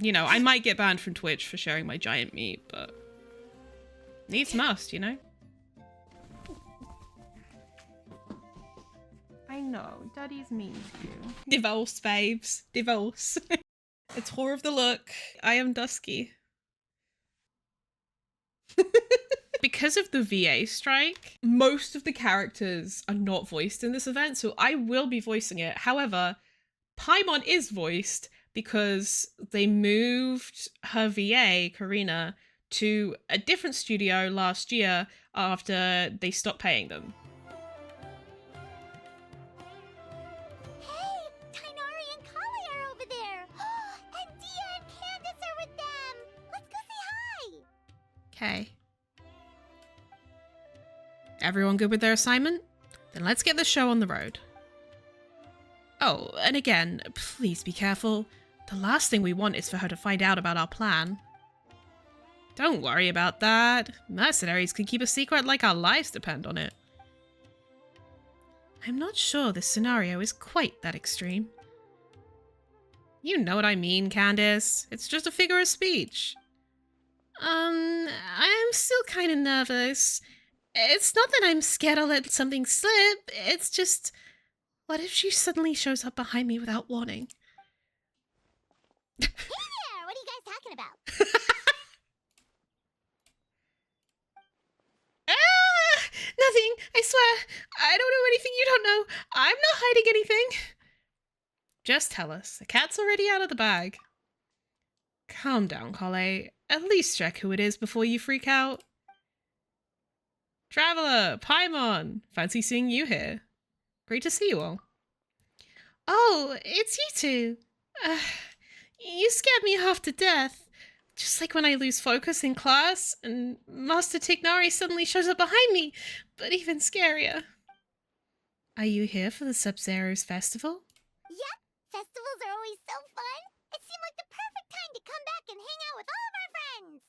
You know, I might get banned from Twitch for sharing my giant meat, but needs must, you know? I know, Daddy's mean to you. Divorce, babes. Divorce. A tour of the look. I am Dusky. Because of the VA strike, most of the characters are not voiced in this event, so I will be voicing it. However, Paimon is voiced because they moved her VA, Karina, to a different studio last year after they stopped paying them. Hey, Tainari and Kali are over there. And Dia and Candice are with them. Let's go say hi. Okay. Everyone good with their assignment? Then let's get the show on the road. Oh, and again, please be careful. The last thing we want is for her to find out about our plan. Don't worry about that. Mercenaries can keep a secret like our lives depend on it. I'm not sure this scenario is quite that extreme. You know what I mean, Candice. It's just a figure of speech. I'm still kind of nervous. It's not that I'm scared I'll let something slip. It's just, what if she suddenly shows up behind me without warning? Hey there, what are you guys talking about? Nothing, I swear. I don't know anything you don't know. I'm not hiding anything. Just tell us. The cat's already out of the bag. Calm down, Kale. At least check who it is before you freak out. Traveler, Paimon. Fancy seeing you here. Great to see you all. Oh, it's you two. You scared me half to death. Just like when I lose focus in class and Master Tignari suddenly shows up behind me, but even scarier. Are you here for the Sabzeruz festival? Yep, festivals are always so fun. It seemed like the perfect time to come back and hang out with all of our friends.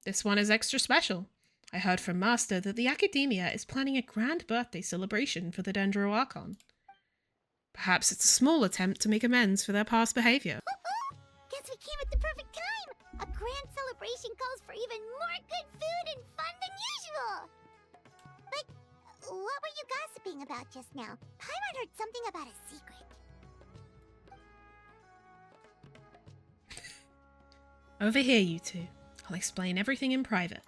This one is extra special. I heard from Master that the Academia is planning a grand birthday celebration for the Dendro Archon. Perhaps it's a small attempt to make amends for their past behavior. Guess we came at the perfect time. A grand celebration calls for even more good food and fun than usual. But what were you gossiping about just now? Paimon heard something about a secret. Over here, you two. I'll explain everything in private.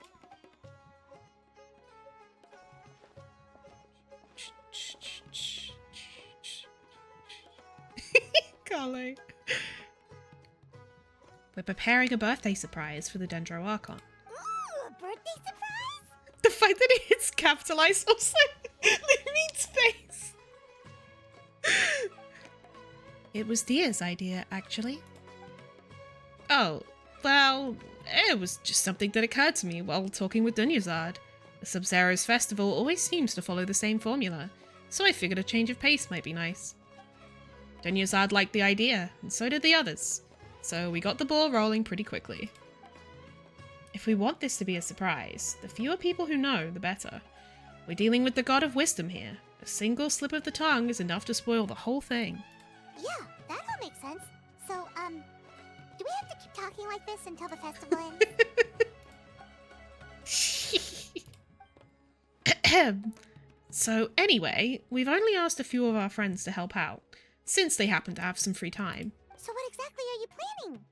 Carlo. We're preparing a birthday surprise for the Dendro Archon. Ooh, a birthday surprise? The fact that it's capitalized also means space. It was Dia's idea, actually. Oh, well, it was just something that occurred to me while talking with Dunyazad. The Sabzeruz festival always seems to follow the same formula, so I figured a change of pace might be nice. Dunyazad liked the idea, and so did the others, so we got the ball rolling pretty quickly. If we want this to be a surprise, the fewer people who know, the better. We're dealing with the god of wisdom here. A single slip of the tongue is enough to spoil the whole thing. Yeah, that all makes sense. So, do we have to keep talking like this until the festival ends? So anyway, we've only asked a few of our friends to help out, since they happen to have some free time. So what exactly are you planning?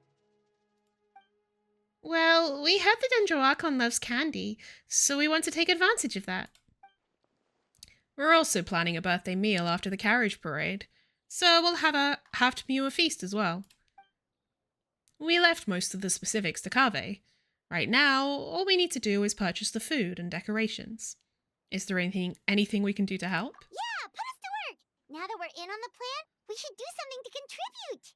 Well, we heard the Dendro Archon loves candy, so we want to take advantage of that. We're also planning a birthday meal after the carriage parade, so we'll have a half-meal feast as well. We left most of the specifics to Kaveh. Right now, all we need to do is purchase the food and decorations. Is there anything we can do to help? Yeah, put us to work! Now that we're in on the plan, we should do something to contribute!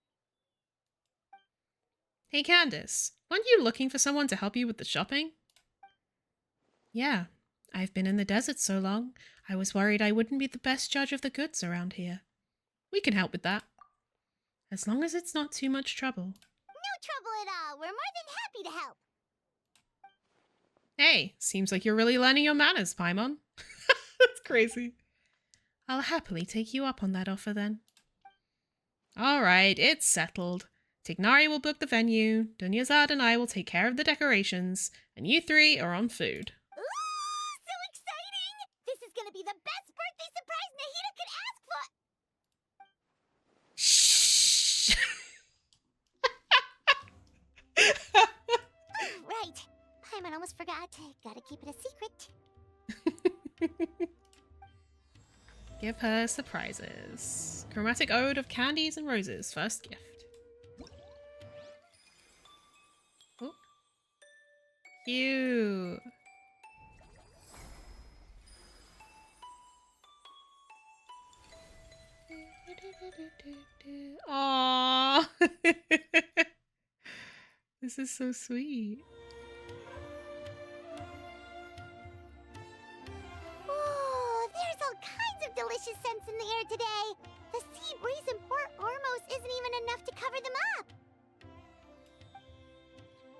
Hey Candice, weren't you looking for someone to help you with the shopping? Yeah, I've been in the desert so long, I was worried I wouldn't be the best judge of the goods around here. We can help with that. As long as it's not too much trouble. No trouble at all. We're more than happy to help. Hey, seems like you're really learning your manners, Paimon. That's crazy. I'll happily take you up on that offer then. Alright, it's settled. Tignari will book the venue, Dunyazad and I will take care of the decorations, and you three are on food. Ooh, so exciting! This is gonna be the best birthday surprise Nahida could ask for! Shh! Right. Paimon almost forgot. Gotta keep it a secret. Give her surprises. Chromatic ode of candies and roses. First gift. Oh. Cute. Aww. This is so sweet. Oh, there's all kinds of delicious scents in the air today. The sea breeze in Port Ormos isn't even enough to cover them up.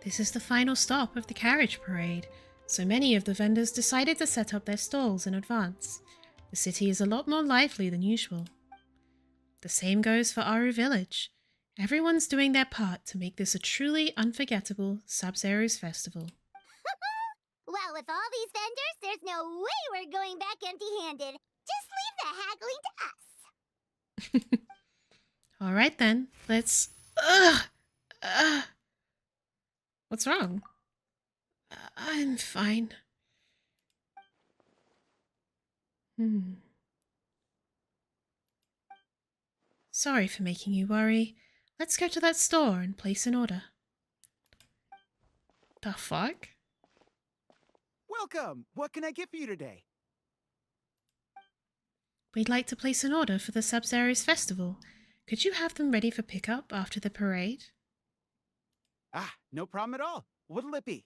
This is the final stop of the carriage parade, so many of the vendors decided to set up their stalls in advance. The city is a lot more lively than usual. The same goes for Aru Village. Everyone's doing their part to make this a truly unforgettable sabzeruz festival. Well, with all these vendors, there's no way we're going back empty-handed. Just leave the haggling to us. All right then, let's... What's wrong? I'm fine. Sorry for making you worry. Let's go to that store and place an order. The fuck? Welcome! What can I get for you today? We'd like to place an order for the sabzeruz festival. Could you have them ready for pickup after the parade? Ah, no problem at all. What'll it be?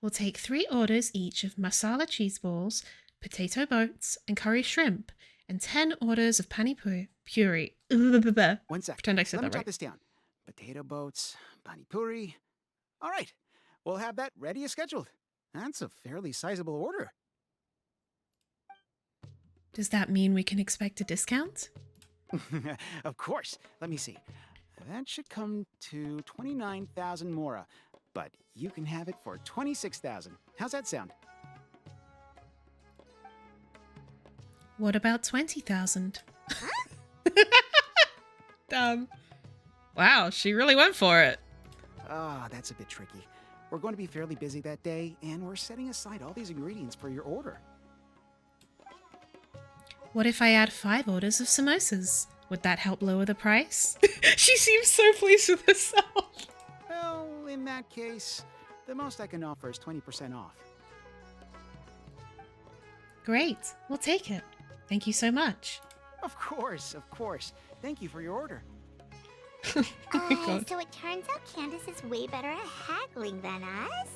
We'll take 3 orders each of masala cheese balls, potato boats, and curry shrimp, and 10 orders of pani puri. 1 sec. Pretend I said Let me that jot right. this down. Potato boats, pani puri. All right. We'll have that ready as scheduled. That's a fairly sizable order. Does that mean we can expect a discount? Of course. Let me see. That should come to 29,000 mora, but you can have it for 26,000. How's that sound? What about 20,000? Wow, she really went for it. Ah, that's a bit tricky. We're going to be fairly busy that day, and we're setting aside all these ingredients for your order. What if I add 5 orders of samosas? Would that help lower the price? She seems so pleased with herself. Well, in that case, the most I can offer is 20% off. Great, we'll take it. Thank you so much. Of course, of course. Thank you for your order. Oh my god. So it turns out Candice is way better at haggling than us?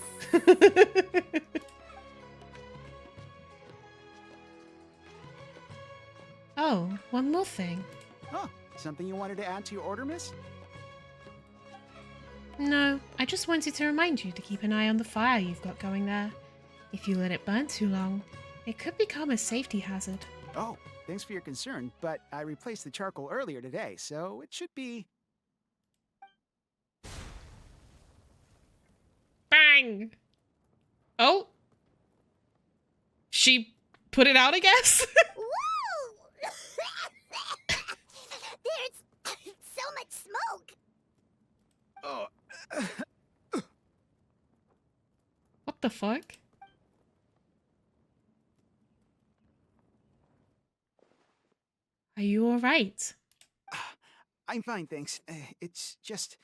Oh, one more thing. Oh, something you wanted to add to your order, miss? No, I just wanted to remind you to keep an eye on the fire you've got going there. If you let it burn too long, it could become a safety hazard. Oh, thanks for your concern, but I replaced the charcoal earlier today, so it should be... Bang! Oh! She put it out, I guess? Whoa! There's so much smoke! Oh, What the fuck? Are you alright? I'm fine, thanks. It's just...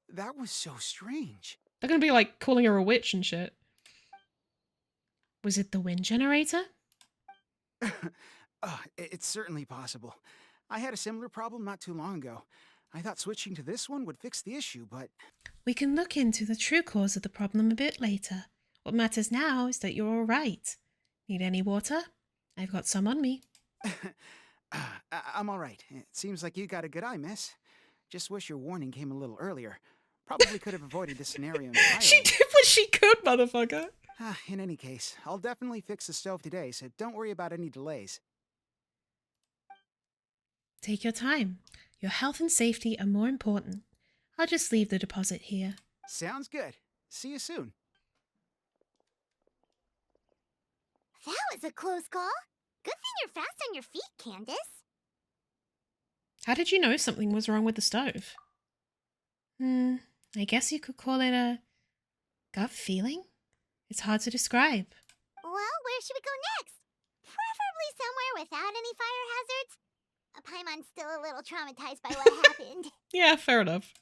That was so strange. They're gonna be like calling her a witch and shit. Was it the wind generator? It's certainly possible. I had a similar problem not too long ago. I thought switching to this one would fix the issue, but... We can look into the true cause of the problem a bit later. What matters now is that you're alright. Need any water? I've got some on me. I'm all right. It seems like you got a good eye, miss. Just wish your warning came a little earlier. Probably could have avoided this scenario entirely. She did what she could, motherfucker. In any case, I'll definitely fix the stove today, so don't worry about any delays. Take your time. Your health and safety are more important. I'll just leave the deposit here. Sounds good. See you soon. That was a close call. Good thing you're fast on your feet, Candice. How did you know something was wrong with the stove? I guess you could call it a gut feeling? It's hard to describe. Well, where should we go next? Preferably somewhere without any fire hazards. Paimon's still a little traumatized by what happened. Yeah, fair enough.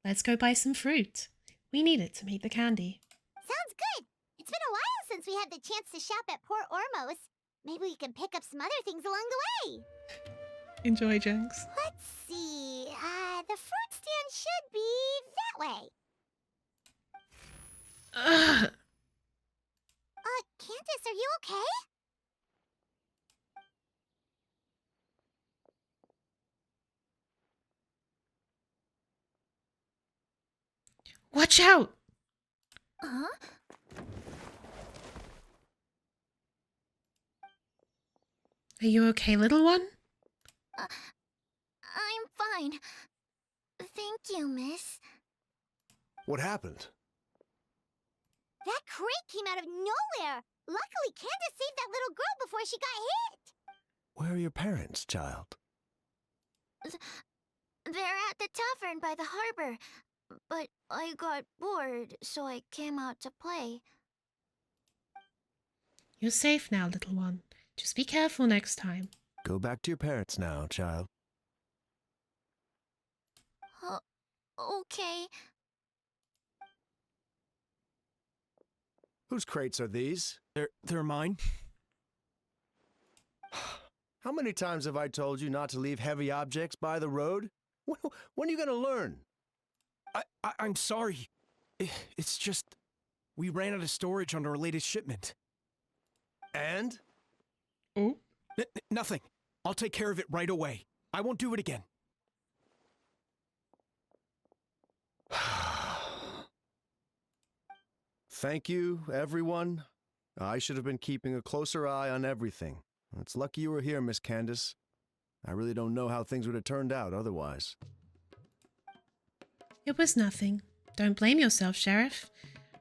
Let's go buy some fruit. We need it to make the candy. Sounds good. It's been a while since we had the chance to shop at Port Ormos. Maybe we can pick up some other things along the way. Enjoy, Jenks. Let's see. The fruit stand should be that way. Ugh. Candice, are you okay? Watch out! Huh? Are you okay, little one? I'm fine. Thank you, miss. What happened? That crate came out of nowhere. Luckily, Candice saved that little girl before she got hit. Where are your parents, child? They're at the tavern by the harbor. But I got bored, so I came out to play. You're safe now, little one. Just be careful next time. Go back to your parents now, child. Okay. Whose crates are these? They're mine. How many times have I told you not to leave heavy objects by the road? When are you gonna learn? I'm sorry. It's just we ran out of storage on our latest shipment. And? Oh? Nothing. I'll take care of it right away. I won't do it again. Thank you, everyone. I should have been keeping a closer eye on everything. It's lucky you were here, Miss Candice. I really don't know how things would have turned out otherwise. It was nothing. Don't blame yourself, Sheriff.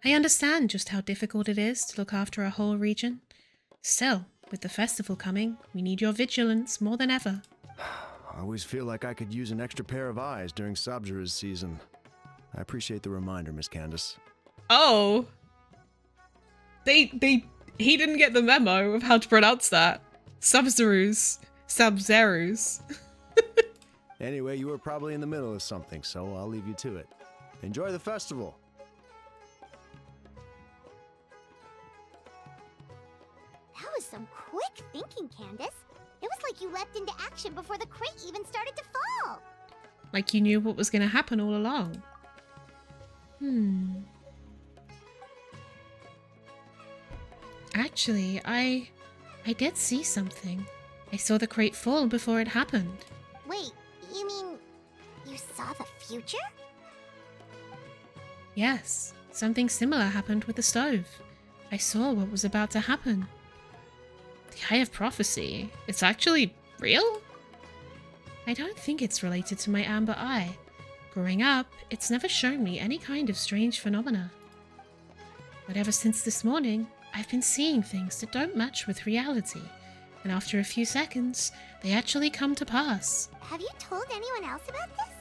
I understand just how difficult it is to look after a whole region. Still, with the festival coming, we need your vigilance more than ever. I always feel like I could use an extra pair of eyes during sabzeruz season. I appreciate the reminder, Miss Candice. Oh! He didn't get the memo of how to pronounce that. Sabzeruz. Sabzeruz. Anyway, you were probably in the middle of something, so I'll leave you to it. Enjoy the festival. That was some quick thinking, Candice. It was like you leapt into action before the crate even started to fall. Like you knew what was going to happen all along. Actually, I did see something. I saw the crate fall before it happened. Wait, you mean you saw the future? Yes, something similar happened with the stove. I saw what was about to happen. The Eye of Prophecy, it's actually real? I don't think it's related to my amber eye. Growing up, it's never shown me any kind of strange phenomena. But ever since this morning, I've been seeing things that don't match with reality, and after a few seconds, they actually come to pass. Have you told anyone else about this?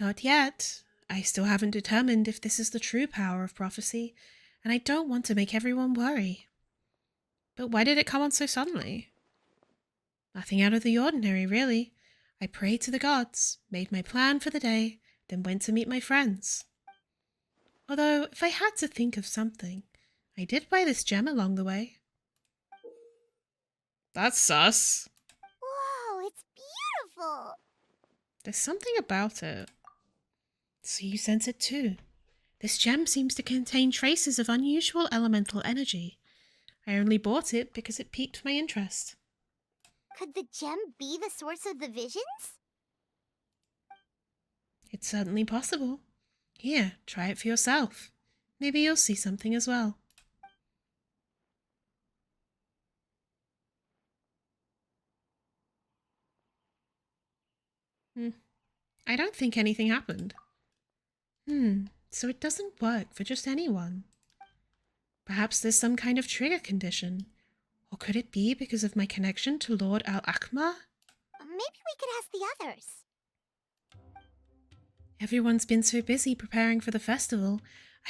Not yet. I still haven't determined if this is the true power of prophecy, and I don't want to make everyone worry. But why did it come on so suddenly? Nothing out of the ordinary, really. I prayed to the gods, made my plan for the day, then went to meet my friends. Although, if I had to think of something, I did buy this gem along the way. That's sus. Whoa, it's beautiful! There's something about it. So you sense it too. This gem seems to contain traces of unusual elemental energy. I only bought it because it piqued my interest. Could the gem be the source of the visions? It's certainly possible. Here, try it for yourself. Maybe you'll see something as well. I don't think anything happened. So it doesn't work for just anyone. Perhaps there's some kind of trigger condition. Or could it be because of my connection to Lord Al-Akmar? Maybe we could ask the others. Everyone's been so busy preparing for the festival,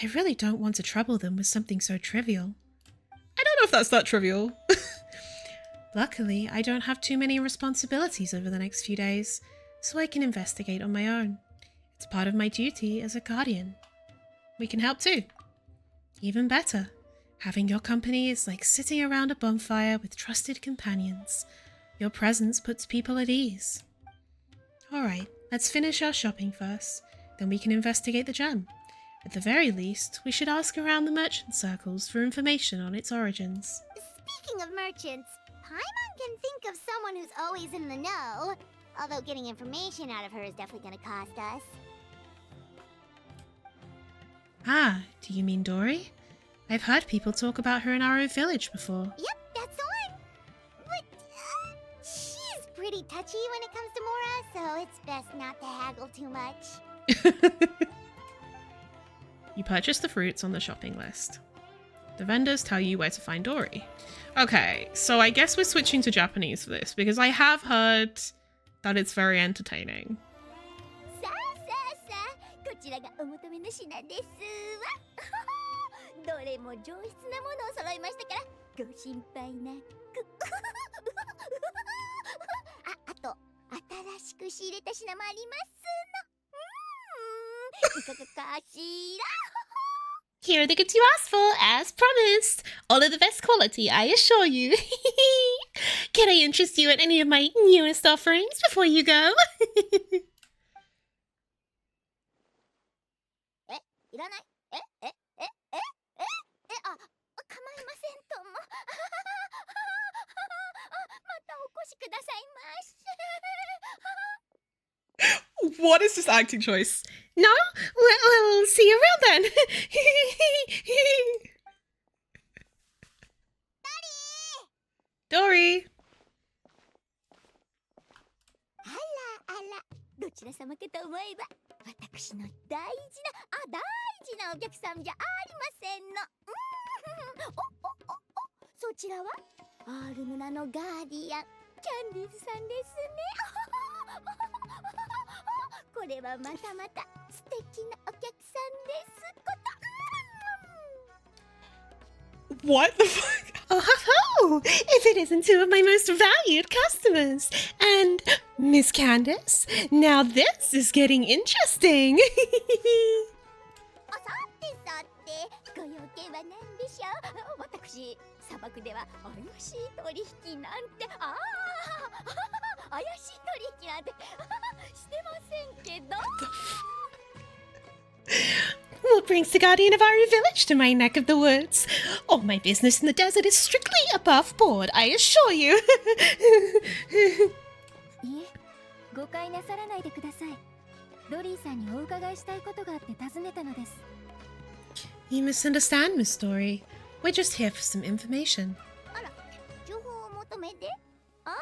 I really don't want to trouble them with something so trivial. I don't know if that's that trivial. Luckily, I don't have too many responsibilities over the next few days, so I can investigate on my own. It's part of my duty as a guardian. We can help too. Even better, having your company is like sitting around a bonfire with trusted companions. Your presence puts people at ease. Alright, let's finish our shopping first, then we can investigate the gem. At the very least, we should ask around the merchant circles for information on its origins. Speaking of merchants, Paimon can think of someone who's always in the know. Although getting information out of her is definitely gonna cost us. Ah, do you mean Dory? I've heard people talk about her in our own village before. Yep, that's the one. But she's pretty touchy when it comes to Mora, so it's best not to haggle too much. You purchase the fruits on the shopping list. The vendors tell you where to find Dory. Okay, so I guess we're switching to Japanese for this, because I have heard that it's very entertaining. さあさあさあ、こちらがお求めの品ですわ。どれも上質なものを揃いましたからご心配なく。あと新しく仕入れた品もありますの。いかがかしら。 Here are the goods you asked for, as promised. All of the best quality, I assure you. Can I interest you in any of my newest offerings before you go? いらない。あ、構いませんとも。またお越しくださいまし。 What is this acting choice? No? We'll see you around then. Dory! あらあら、どちら様かと思えば、私の大事なお客さんじゃありませんの。そちらはアール村のガーディアン、キャンディーズさんですね。これはまたまた素敵なお客さんですこと。 What the fuck? Oh, ho, ho! If it isn't two of my most valued customers. And Miss Candice, now this is getting interesting. さてさて、ご用件は何でしょう。私、砂漠では怪しい取引なんて、怪しい取引なんてしてませんけど。 What brings the guardian of our village to my neck of the woods? All my business in the desert is strictly above board, I assure you. いえ、誤解なさらないでください。ドリーさんにお伺いしたいことがあって訪ねたのです。 You misunderstand, Miss Dory. We're just here for some information. あら、情報を求めて。なんな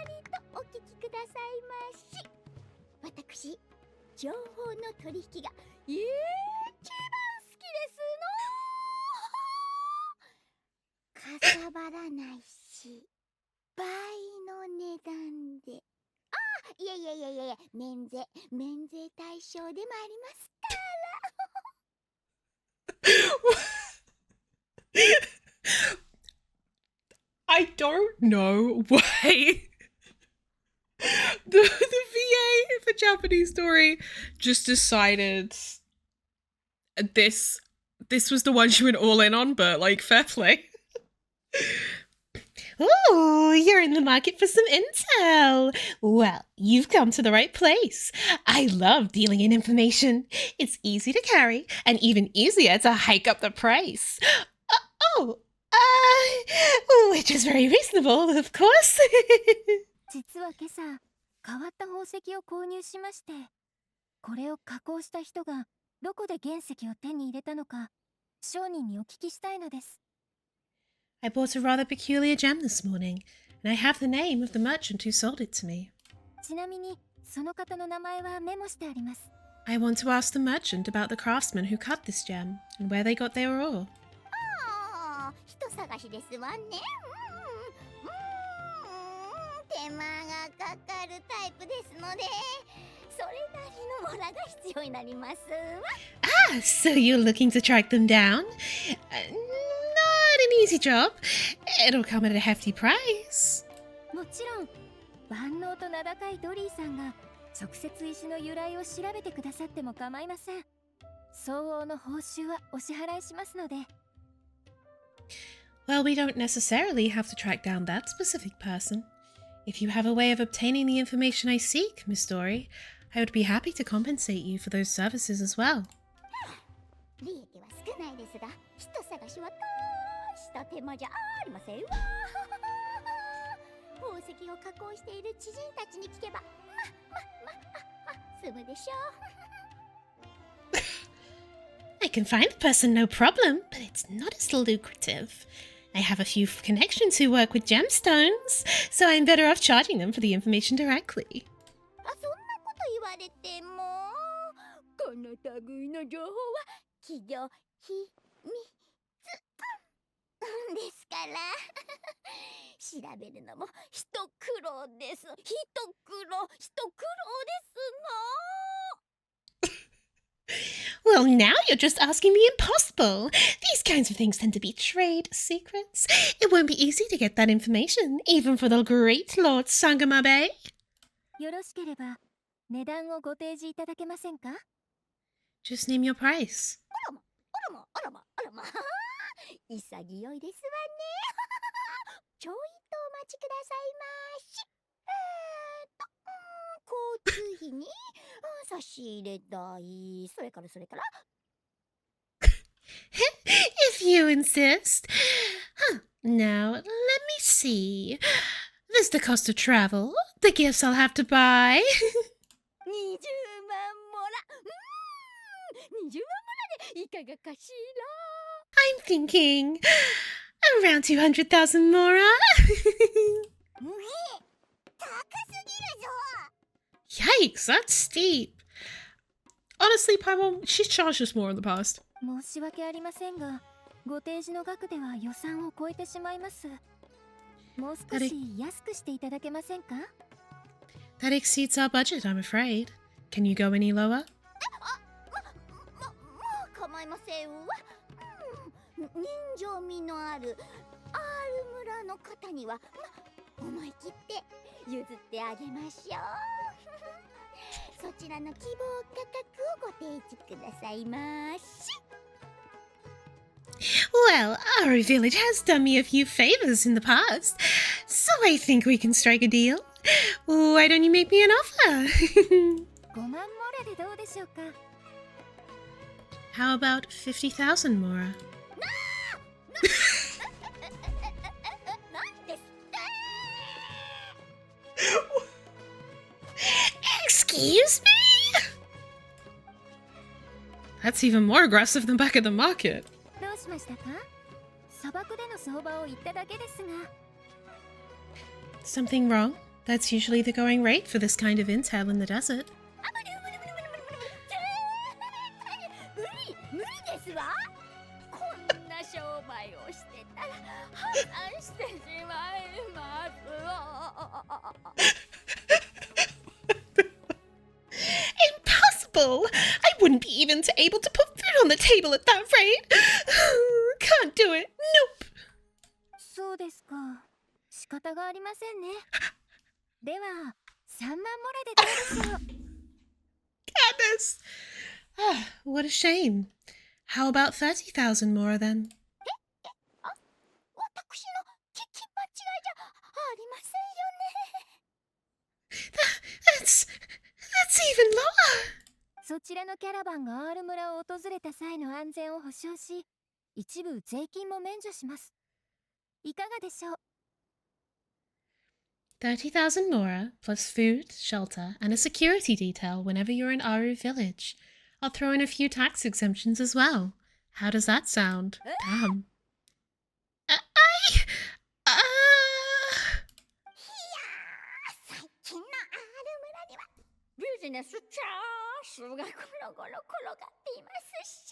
りとお聞きくださいまし。私、情報の取引が一番好きですの。かさばらないし、倍の値段で。いえ、免税対象でもありますから。I don't know why the VA for Japanese Story just decided this was the one she went all in on, but like fair play. Oh, you're in the market for some intel. Well, you've come to the right place. I love dealing in information. It's easy to carry and even easier to hike up the price. Which is very reasonable, of course. 実は今朝、変わった宝石を購入しまして、これを加工した人がどこで原石を手に入れたのか、商人にお聞きしたいのです。 I bought a rather peculiar gem this morning, and I have the name of the merchant who sold it to me. ちなみに、その方の名前はメモしてあります。 I want to ask the merchant about the craftsman who cut this gem and where they got their ore. ああ、人探しですわね。手間がかかるタイプですので、それなりのモラが必要になりますわ。 Ah, so you're looking to track them down? Not an easy job. It'll come at a hefty price. もちろん万能と名高いドリーさんが直接石の由来を調べてくださっても構いません。相応の報酬はお支払いしますので。 Well, we don't necessarily have to track down that specific person. If you have a way of obtaining the information I seek, Miss Dory, I would be happy to compensate you for those services as well. 利益は少ないですが、人探しは大した手間じゃありませんわ。宝石を加工している知人たちに聞けば、済むでしょう。 I can find the person, no problem, but it's not as lucrative. I have a few connections who work with gemstones, so I'm better off charging them for the information directly. あ、そんなこと言われても、この類の情報は企業秘密ですから。調べるのも一苦労です。一苦労ですの。 Well, now you're just asking the impossible. These kinds of things tend to be trade secrets. It won't be easy to get that information, even for the great Lord Sangamabe. よろしければ値段をご提示いただけませんか？ Just name your price. あらま。潔いですわね。ちょいとお待ちくださいまし。交通費に差し入れ代、それから。If you insist. Now, let me see. There's the cost of travel, the gifts I'll have to buy. 20万モラ。20万モラでいかがかし I'm thinking around 200,000 mora. ら。高すぎるぞ。 Yikes, that's steep. Honestly, Paimon, she's charged us more in the past. 申し訳ありませんが、ご提示の額では予算を超えてしまいます。もう少し安くしていただけませんか？ That exceeds our budget, I'm afraid. Can you go any lower? もう構いませんわ。人情味のあるアール村の方には、思い切って譲ってあげましょう。そちらの希望価格をご提示くださいまし。 Well, our village has done me a few favors in the past, so I think we can strike a deal. Why don't you make me an offer? 5万モラでどうでしょうか？ How about 50,000 mora? なんですって。 Excuse me? That's even more aggressive than back at the market. どうしましたか？砂漠での相場を言っただけですが。 Something wrong? That's usually the going rate for this kind of intel in the desert. 無理ですわ。こんな商売をしてたら破産してしまいますわ。 Impossible! I wouldn't be even able to put food on the table at that rate. Can't do it. Nope. そうですか。仕方がありませんね。では3万モラでどうでしょう？ Candice! What a shame. How about 30,000 more then? 私の聞き間違いじゃありませんよね。 That's even lower. そちらのキャラバンがアール村を訪れた際の安全を保証し、一部税金も免除します。いかがでしょう？ 30,000 mora, plus food, shelter, and a security detail whenever you're in Aru village. I'll throw in a few tax exemptions as well. How does that sound? Damn. 最近のアール村にはスネスチャーシュがゴロゴロ転がっていますし、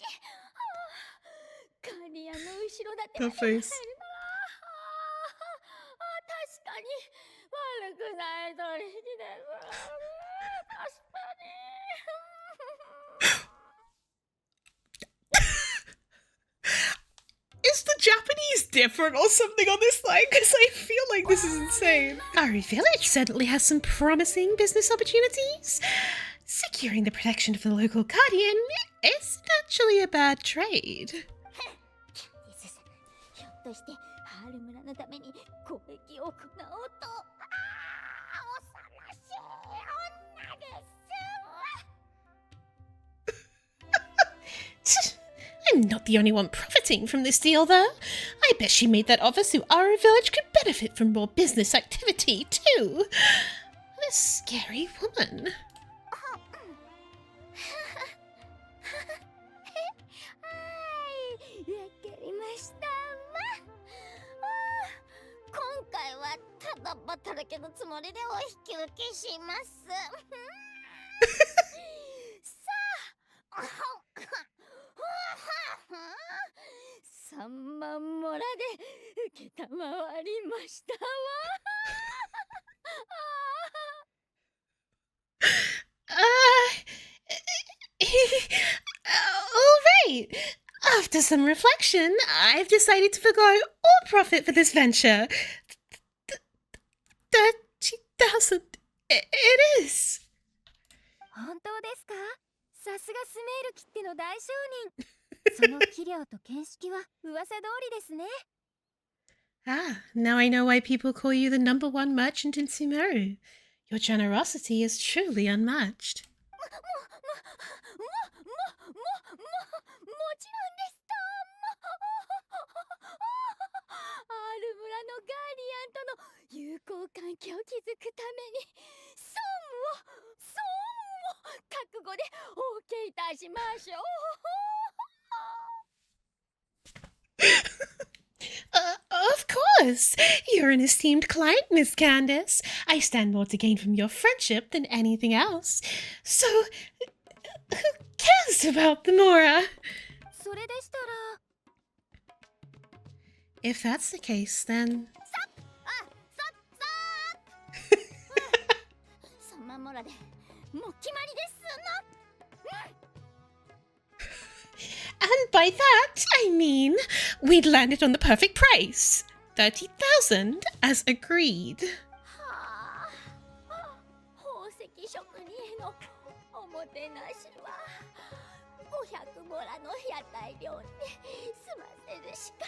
ガーディアンの後ろ盾まで入るなら、確かに悪くない取引です。確かに。Is the Japanese different or something on this line? Because I feel like this is insane. Our village certainly has some promising business opportunities. Securing the protection of the local guardian isn't actually a bad trade. ひょっとしてハール村のために攻撃を行おうと。恐ろしい女です。I'm not the only one profiting from this deal, though. I bet she made that offer so our village could benefit from more business activity, too. This scary woman. はい、わかりましたわ。今回はただ働きのつもりでお引き受けします。さあ、3万モラで受けたまわりましたわ。All right. After some reflection, I've decided to forgo all profit for this venture. 30,000. It is. 本当ですか？さすがスメール切手の大商人。その器量と見識は噂通りですね。Ah, now I know why people call you the number one merchant in Sumeru. Your generosity is truly unmatched. もちろんですとアール村のガーディアンとの友好関係を築くために損を覚悟でお受けいたしましょう。Of course. You're an esteemed client, Miss Candice. I stand more to gain from your friendship than anything else. So, who cares about the Mora? それでしたら If that's the case, then... そんなもらでもう決まりですの。And by that, I mean, we'd landed on the perfect price. 30,000 as agreed. はあ、宝石職人へのおもてなしは500モラの屋台料理で済ませるしか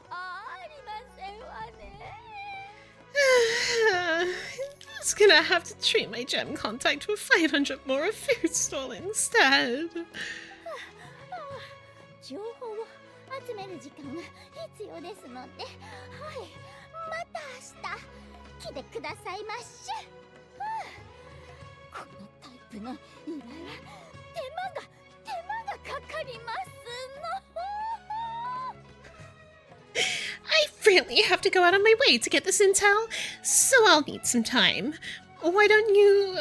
ありませんわね。I was gonna have to treat my gem contact to a 500 more food stall instead. 情報を集める時間が必要ですので、はい、また明日来てくださいまし。このタイプの依頼は手間がかかりますの。I really have to go out on my way to get this intel, so I'll need some time. Why don't you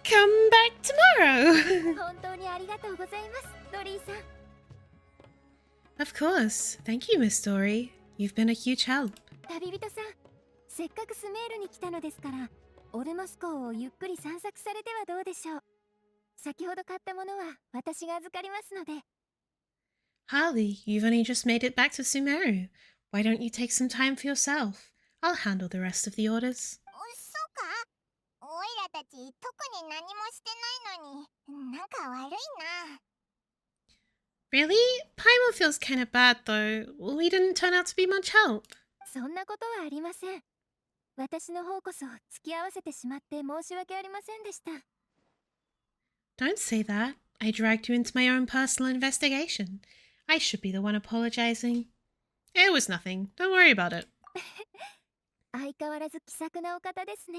come back tomorrow? 本当にありがとうございます、ドリーさん。Of course. Thank you, Miss Dory. You've been a huge help. 旅人さん、せっかくスメールに来たのですから、オルモス港をゆっくり散策されてはどうでしょう。先ほど買ったものは私が預かりますので。Harley, you've only just made it back to Sumeru. Why don't you take some time for yourself? I'll handle the rest of the orders. そうか？おいらたち特に何もしてないのに、なんか悪いな。Really? Paimon feels kind of bad, though. We didn't turn out to be much help. そんなことはありません。私の方こそ付き合わせてしまって申し訳ありませんでした。Don't say that. I dragged you into my own personal investigation. I should be the one apologizing. It was nothing. Don't worry about it. 相変わらず気さくなお方ですね。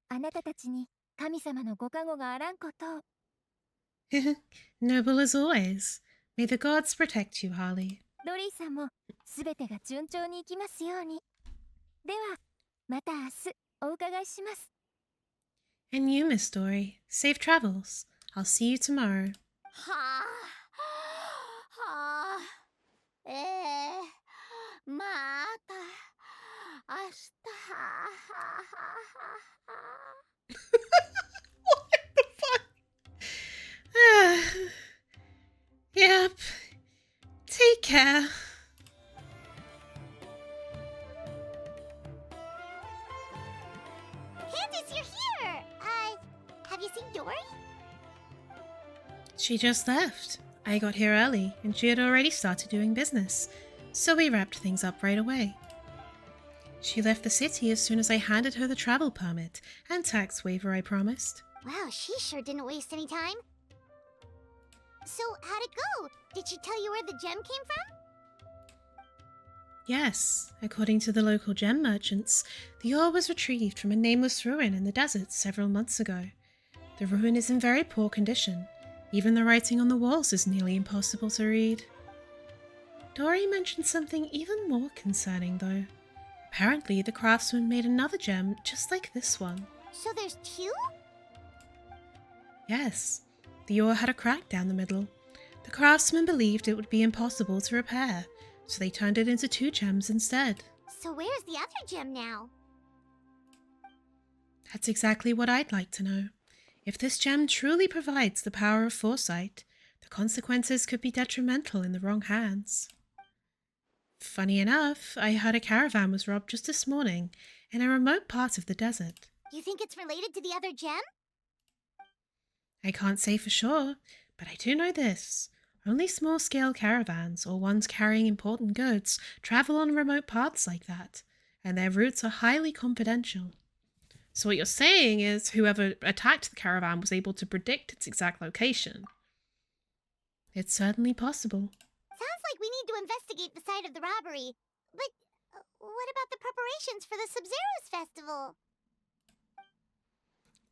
あなたたちに神様のご加護があらんことを。Noble as always. May the gods protect you, Harley. ドリーさんもすべてが順調にいきますように。では、また明日お伺いします。 And you, Miss Dory. Safe travels. I'll see you tomorrow. はあ。はあ。また。明日。Yep. Take care. Candies, you're here! Have you seen Dory? She just left. I got here early, and she had already started doing business, so we wrapped things up right away. She left the city as soon as I handed her the travel permit and tax waiver I promised. Wow, she sure didn't waste any time. So, how'd it go? Did she tell you where the gem came from? Yes, according to the local gem merchants, the ore was retrieved from a nameless ruin in the desert several months ago. The ruin is in very poor condition. Even the writing on the walls is nearly impossible to read. Dory mentioned something even more concerning, though. Apparently, the craftsman made another gem just like this one. So there's two? Yes, the ore had a crack down the middle. The craftsman believed it would be impossible to repair, so they turned it into two gems instead. So where's the other gem now? That's exactly what I'd like to know. If this gem truly provides the power of foresight, the consequences could be detrimental in the wrong hands. Funny enough, I heard a caravan was robbed just this morning in a remote part of the desert. You think it's related to the other gem? I can't say for sure, but I do know this. Only small-scale caravans, or ones carrying important goods, travel on remote paths like that, and their routes are highly confidential. So what you're saying is whoever attacked the caravan was able to predict its exact location. It's certainly possible. Sounds like we need to investigate the site of the robbery. But what about the preparations for the Sabzeruz festival?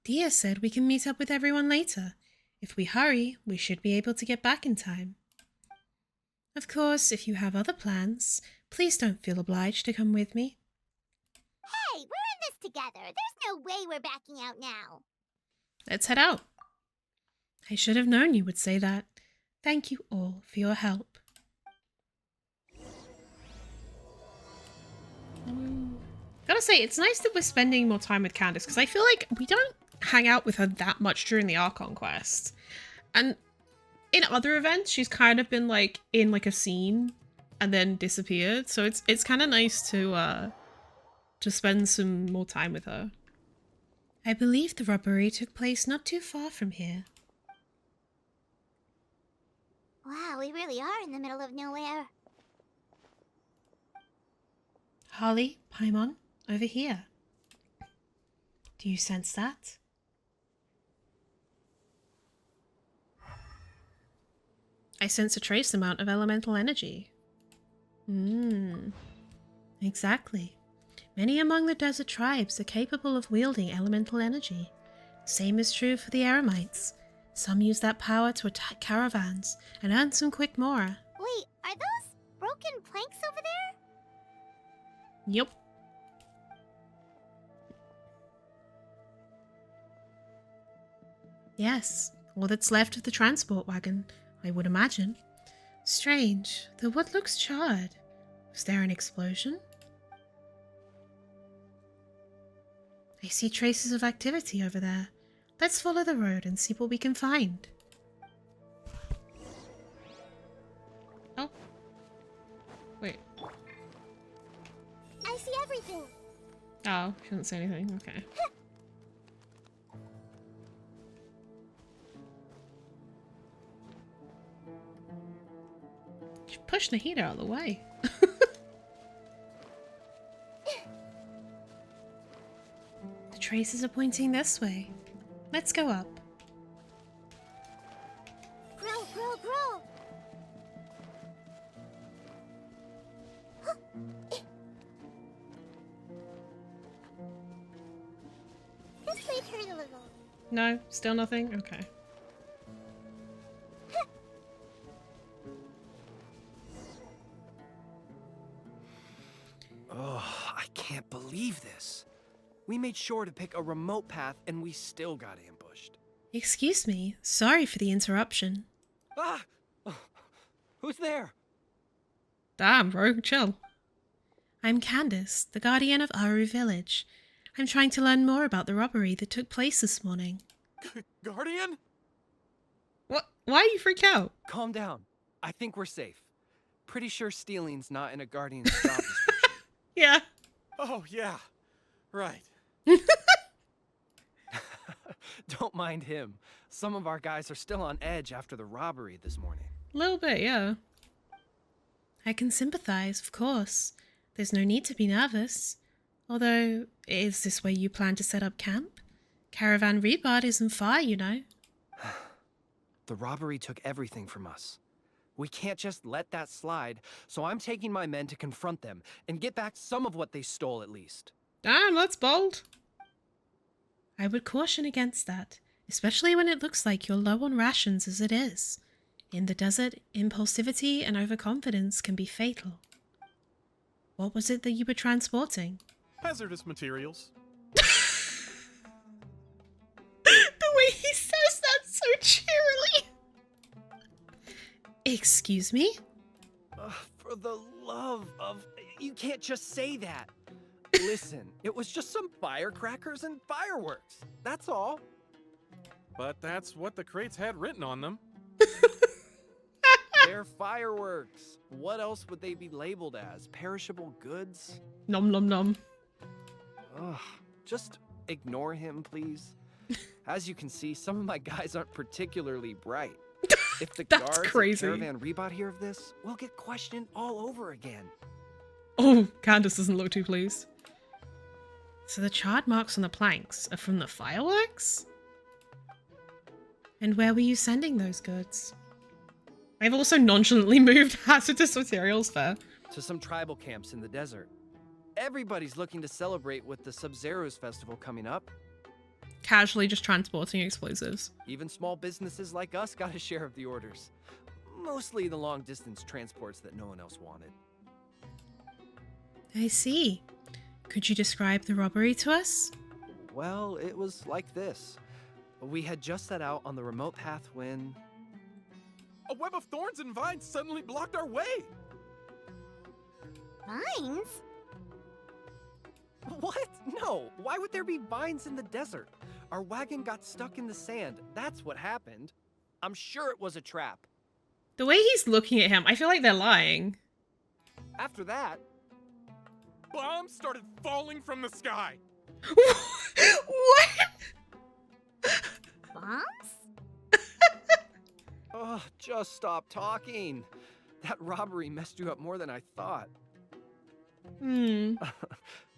Dia said we can meet up with everyone later. If we hurry, we should be able to get back in time. Of course, if you have other plans, please don't feel obliged to come with me. Hey, we're in this together. There's no way we're backing out now. Let's head out. I should have known you would say that. Thank you all for your help. Gotta say, it's nice that we're spending more time with Candice, because I feel like we don't hang out with her that much during the Archon quest. And in other events, she's kind of been like in like a scene and then disappeared. So it's kind of nice to spend some more time with her. I believe the robbery took place not too far from here. Wow, we really are in the middle of nowhere. Harley, Paimon, over here. Do you sense that? I sense a trace amount of elemental energy. Exactly. Many among the desert tribes are capable of wielding elemental energy. Same is true for the Eremites. Some use that power to attack caravans and earn some quick mora. Wait, are those broken planks over there? Yup. Yes, all that's left of the transport wagon, I would imagine. Strange, the wood looks charred. Was there an explosion? I see traces of activity over there. Let's follow the road and see what we can find. Oh. Wait. I see everything. Oh, she didn't say anything. Okay. She pushed Nahida out of the way. The traces are pointing this way. Let's go up. Grow, grow, grow. This may hurt a little. No, still nothing? Okay. Oh, I can't believe this. We made sure to pick a remote path and we still got ambushed. Excuse me. Sorry for the interruption. Ah! Who's there? Damn, bro. Chill. I'm Candice, the guardian of Aru Village. I'm trying to learn more about the robbery that took place this morning. Guardian? What? Why are you freaked out? Calm down. I think we're safe. Pretty sure stealing's not in a guardian's job description. Yeah. Oh, yeah. Right. Don't mind him. Some of our guys are still on edge after the robbery this morning. A little bit, yeah. I can sympathize, of course. There's no need to be nervous. Although, is this where you plan to set up camp? Caravan Rebard isn't far, you know. The robbery took everything from us. We can't just let that slide, so I'm taking my men to confront them and get back some of what they stole at least. Damn, that's bold. I would caution against that, especially when it looks like you're low on rations as it is. In the desert, impulsivity and overconfidence can be fatal. What was it that you were transporting? Hazardous materials. The way he says that so cheerily. Excuse me? For the love of... You can't just say that. Listen, it was just some firecrackers and fireworks. That's all. But that's what the crates had written on them. They're fireworks. What else would they be labeled as? Perishable goods? Nom nom nom. Ugh, just ignore him, please. As you can see, some of my guys aren't particularly bright. If the That's guards crazy. at Caravan Rebot hear of this, we'll get questioned all over again. Oh, Candice doesn't look too pleased. So the charred marks on the planks are from the fireworks? And where were you sending those goods? I've also nonchalantly moved hazardous materials there. To some tribal camps in the desert. Everybody's looking to celebrate with the Sabzeruz festival coming up. Casually just transporting explosives. Even small businesses like us got a share of the orders. Mostly the long-distance transports that no one else wanted. I see. Could you describe the robbery to us? Well, it was like this. We had just set out on the remote path when... A web of thorns and vines suddenly blocked our way. Vines? What? No, why would there be vines in the desert? Our wagon got stuck in the sand. That's what happened. I'm sure it was a trap. The way he's looking at him, I feel like they're lying. After that... Bombs started falling from the sky. What? Bombs? Ugh, just stop talking. That robbery messed you up more than I thought.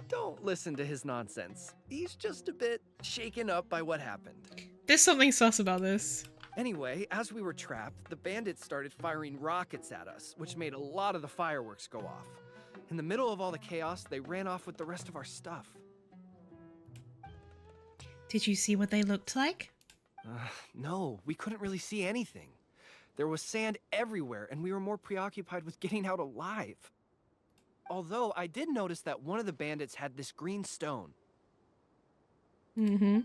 Don't listen to his nonsense. He's just a bit shaken up by what happened. There's something sus about this. Anyway, as we were trapped, the bandits started firing rockets at us, which made a lot of the fireworks go off. In the middle of all the chaos, they ran off with the rest of our stuff. Did you see what they looked like? No, we couldn't really see anything. There was sand everywhere, and we were more preoccupied with getting out alive. Although, I did notice that one of the bandits had this green stone. Did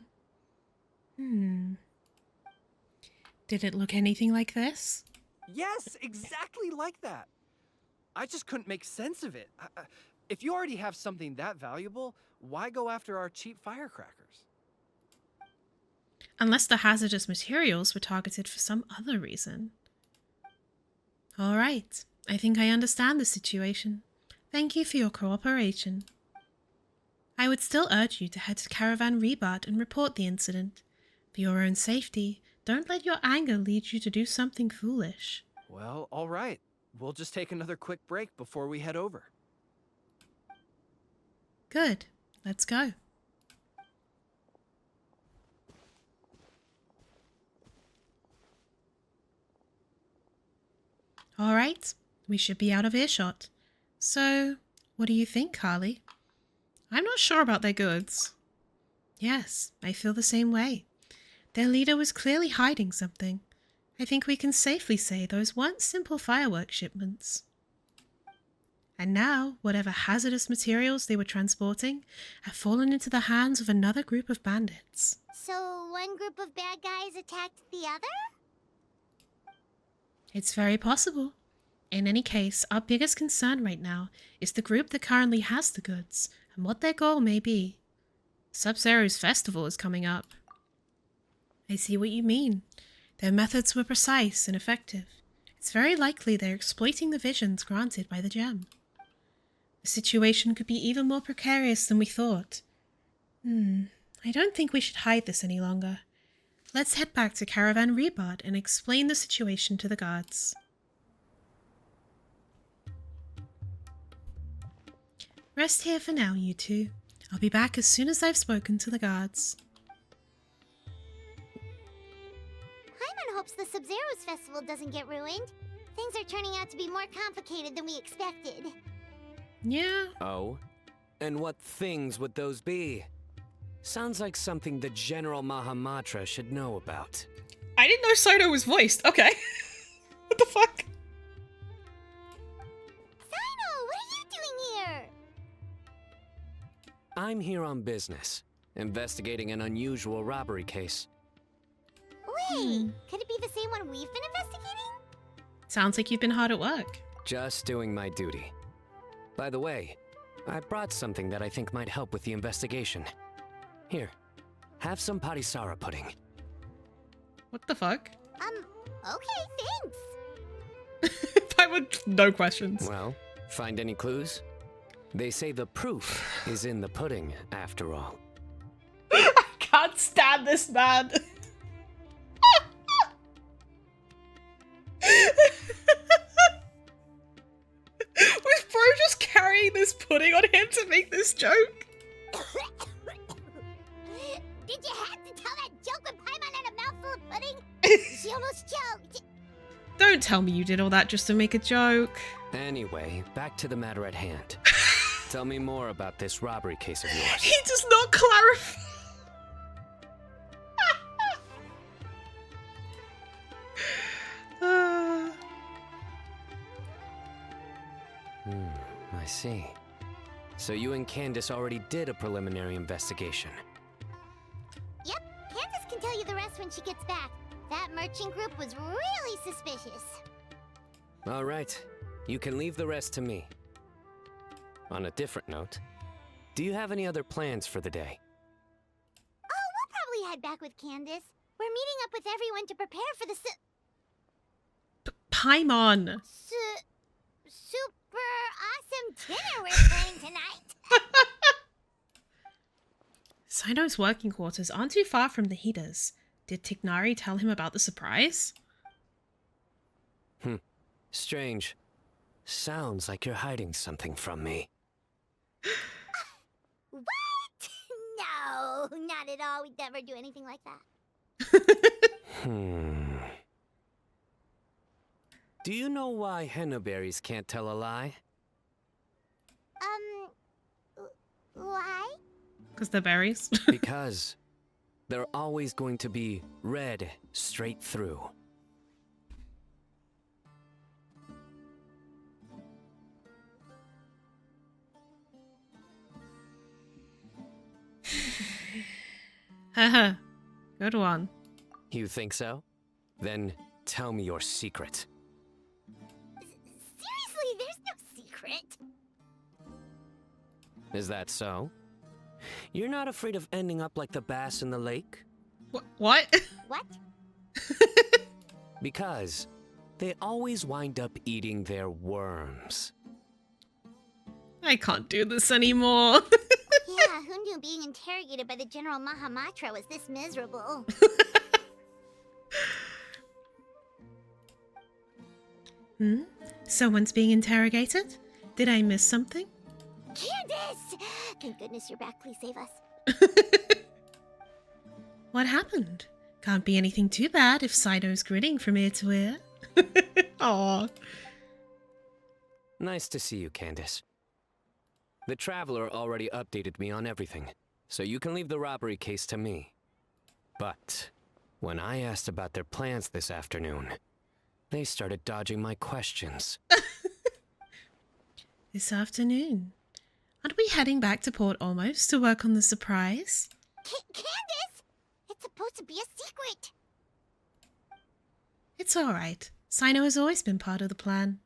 it look anything like this? Yes, exactly like that. I just couldn't make sense of it. If you already have something that valuable, why go after our cheap firecrackers? Unless the hazardous materials were targeted for some other reason. All right, I think I understand the situation. Thank you for your cooperation. I would still urge you to head to Caravan Rebot and report the incident. For your own safety, don't let your anger lead you to do something foolish. Well, all right. We'll just take another quick break before we head over. Good. Let's go. All right, we should be out of earshot. So, what do you think, Carly? I'm not sure about their goods. Yes, I feel the same way. Their leader was clearly hiding something. I think we can safely say those weren't simple fireworks shipments. And now, whatever hazardous materials they were transporting have fallen into the hands of another group of bandits. So one group of bad guys attacked the other? It's very possible. In any case, our biggest concern right now is the group that currently has the goods and what their goal may be. Sabzeruz festival is coming up. I see what you mean. Their methods were precise and effective. It's very likely they're exploiting the visions granted by the gem. The situation could be even more precarious than we thought. I don't think we should hide this any longer. Let's head back to Caravan Rebud and explain the situation to the guards. Rest here for now, you two. I'll be back as soon as I've spoken to the guards. Paimon hopes the Sabzeruz festival doesn't get ruined. Things are turning out to be more complicated than we expected. Yeah. Oh? And what things would those be? Sounds like something the General Mahamatra should know about. I didn't know Saito was voiced. Okay. What the fuck? Saito, what are you doing here? I'm here on business, investigating an unusual robbery case. Wait, could it be the same one we've been investigating? Sounds like you've been hard at work. Just doing my duty. By the way, I brought something that I think might help with the investigation. Here, have some patisara pudding. What the fuck? Okay, thanks. I would no questions. Well, find any clues? They say the proof is in the pudding, after all. I can't stand this man. Was bro just carrying this pudding on him to make this joke? Did you have to tell that joke when Paimon had a mouthful of pudding? She almost choked. Don't tell me you did all that just to make a joke. Anyway, back to the matter at hand. Tell me more about this robbery case of yours. He does not clarify. I see. So you and Candice already did a preliminary investigation. Yep, Candice can tell you the rest when she gets back. That merchant group was really suspicious. All right, you can leave the rest to me. On a different note, do you have any other plans for the day? Oh, we'll probably head back with Candice. We're meeting up with everyone to prepare for the Paimon. super awesome dinner we're planning tonight. Saito's working quarters aren't too far from the heaters. Did Tignari tell him about the surprise? Strange. Sounds like you're hiding something from me. What? No, not at all. We'd never do anything like that. Do you know why henna berries can't tell a lie? Why? Because they're berries. Because they're always going to be red straight through. Haha. Good one. You think so? Then tell me your secret. Seriously, there's no secret. Is that so? You're not afraid of ending up like the bass in the lake? What? What? Because they always wind up eating their worms. I can't do this anymore. Yeah, who knew being interrogated by the General Mahamatra was this miserable? Someone's being interrogated? Did I miss something? Candice! Thank goodness you're back. Please save us. What happened? Can't be anything too bad if Saito's grinning from ear to ear. Aww. Nice to see you, Candice. The Traveler already updated me on everything, so you can leave the robbery case to me. But when I asked about their plans this afternoon, they started dodging my questions. this afternoon. Aren't we heading back to Port Almost to work on the surprise? Candice! It's supposed to be a secret! It's alright. Sino has always been part of the plan.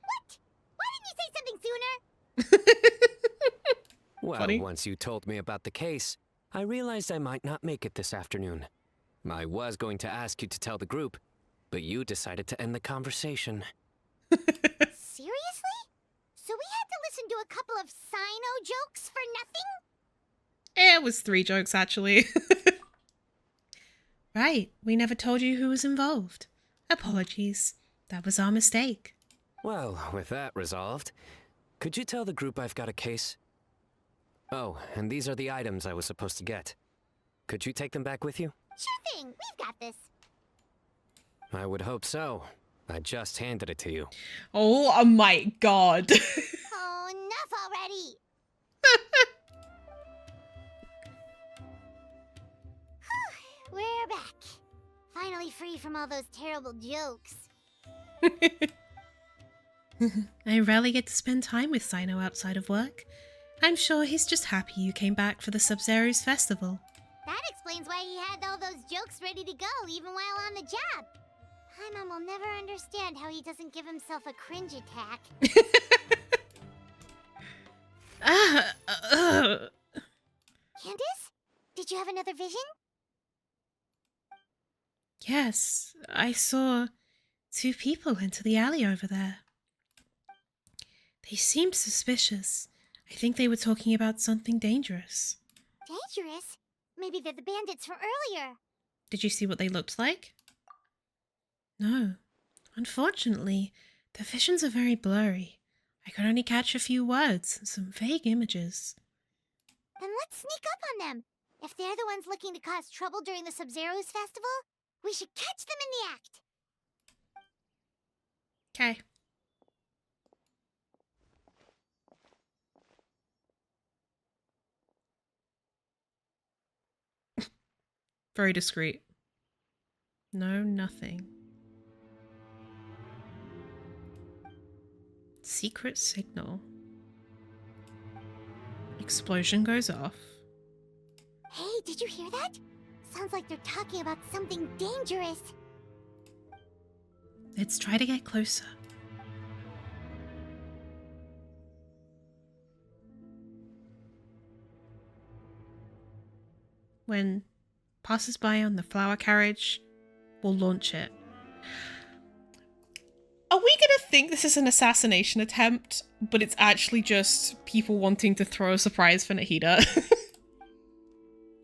What? Why didn't you say something sooner? Well, Funny. once you told me about the case, I realized I might not make it this afternoon. I was going to ask you to tell the group, but you decided to end the conversation. Seriously? So we had to listen to a couple of Sino jokes for nothing? It was 3 jokes, actually. Right, we never told you who was involved. Apologies. That was our mistake. Well, with that resolved, could you tell the group I've got a case? Oh, and these are the items I was supposed to get. Could you take them back with you? Sure thing, we've got this. I would hope so. I just handed it to you. Oh my god. Oh, enough already! We're back. Finally free from all those terrible jokes. I rarely get to spend time with Sino outside of work. I'm sure he's just happy you came back for the sabzeruz festival. That explains why he had all those jokes ready to go even while on the job. Paimon will never understand how he doesn't give himself a cringe attack. Candice? Did you have another vision? Yes, I saw 2 people into the alley over there. They seemed suspicious. I think they were talking about something dangerous. Dangerous? Maybe they're the bandits from earlier. Did you see what they looked like? No. Unfortunately, the visions are very blurry. I could only catch a few words and some vague images. Then let's sneak up on them. If they're the ones looking to cause trouble during the sabzeruz festival, we should catch them in the act. Okay. Very discreet. No, nothing. Secret signal. Explosion goes off. Hey, did you hear that? Sounds like they're talking about something dangerous. Let's try to get closer. When passers-by on the flower carriage, we'll launch it. Are we gonna think this is an assassination attempt, but it's actually just people wanting to throw a surprise for Nahida?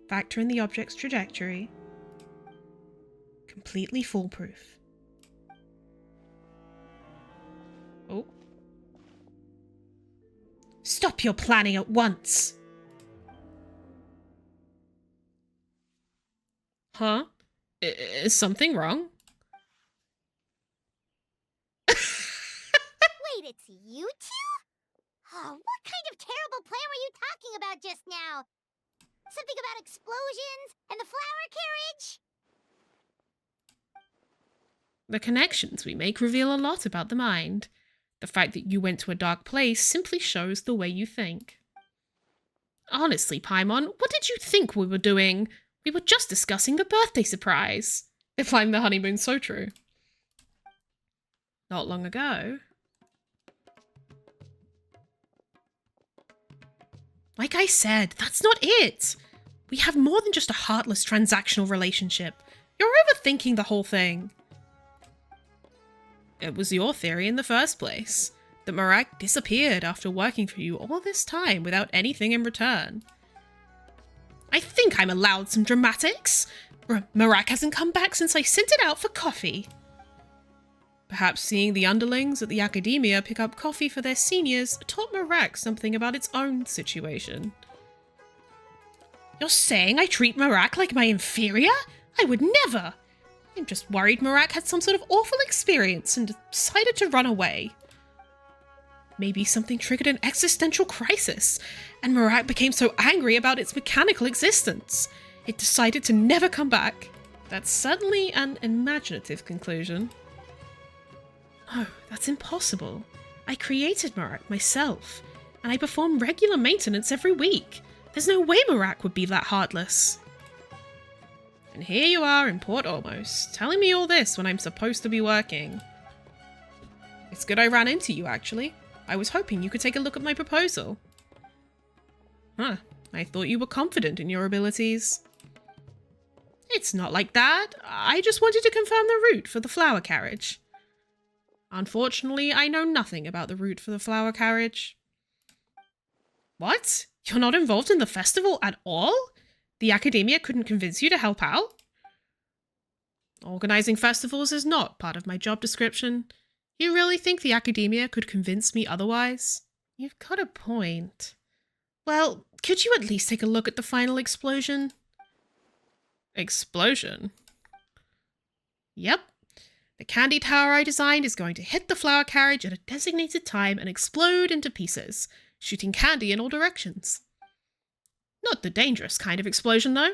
Factor in the object's trajectory. Completely foolproof. Oh. Stop your planning at once! Huh? Is something wrong? Wait, it's you two? Oh, what kind of terrible plan were you talking about just now? Something about explosions and the flower carriage? The connections we make reveal a lot about the mind. The fact that you went to a dark place simply shows the way you think. Honestly, Paimon, what did you think we were doing? We were just discussing the birthday surprise. Implying the honeymoon's so true. Not long ago. Like I said, that's not it. We have more than just a heartless transactional relationship. You're overthinking the whole thing. It was your theory in the first place, that Marak disappeared after working for you all this time without anything in return. I think I'm allowed some dramatics. Marak hasn't come back since I sent it out for coffee. Perhaps seeing the underlings at the academia pick up coffee for their seniors taught Marak something about its own situation. You're saying I treat Marak like my inferior? I would never! I'm just worried Marak had some sort of awful experience and decided to run away. Maybe something triggered an existential crisis, and Marak became so angry about its mechanical existence, it decided to never come back. That's certainly an imaginative conclusion. No, that's impossible. I created Marak myself, and I perform regular maintenance every week. There's no way Marak would be that heartless. And here you are in Port Almost, telling me all this when I'm supposed to be working. It's good I ran into you, actually. I was hoping you could take a look at my proposal. Huh, I thought you were confident in your abilities. It's not like that. I just wanted to confirm the route for the flower carriage. Unfortunately, I know nothing about the route for the flower carriage. What? You're not involved in the festival at all? The academia couldn't convince you to help out? Organizing festivals is not part of my job description. You really think the academia could convince me otherwise? You've got a point. Well, could you at least take a look at the final explosion? Explosion? Yep. The candy tower I designed is going to hit the flower carriage at a designated time and explode into pieces, shooting candy in all directions. Not the dangerous kind of explosion, though.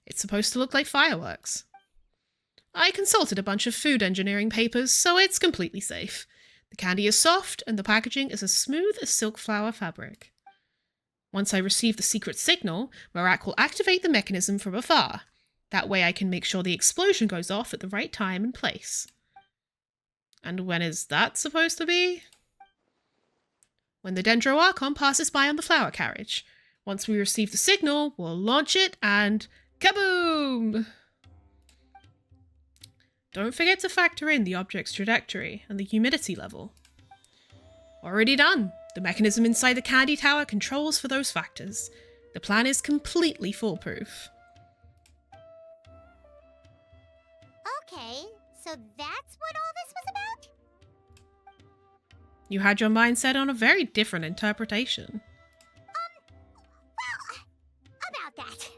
It's supposed to look like fireworks. I consulted a bunch of food engineering papers, so it's completely safe. The candy is soft, and the packaging is as smooth as silk flower fabric. Once I receive the secret signal, Marak will activate the mechanism from afar. That way I can make sure the explosion goes off at the right time and place. And when is that supposed to be? When the Dendro Archon passes by on the flower carriage. Once we receive the signal, we'll launch it and kaboom! Don't forget to factor in the object's trajectory and the humidity level. Already done. The mechanism inside the candy tower controls for those factors. The plan is completely foolproof. Okay, so that's what all this was about? You had your mind set on a very different interpretation. Well, about that.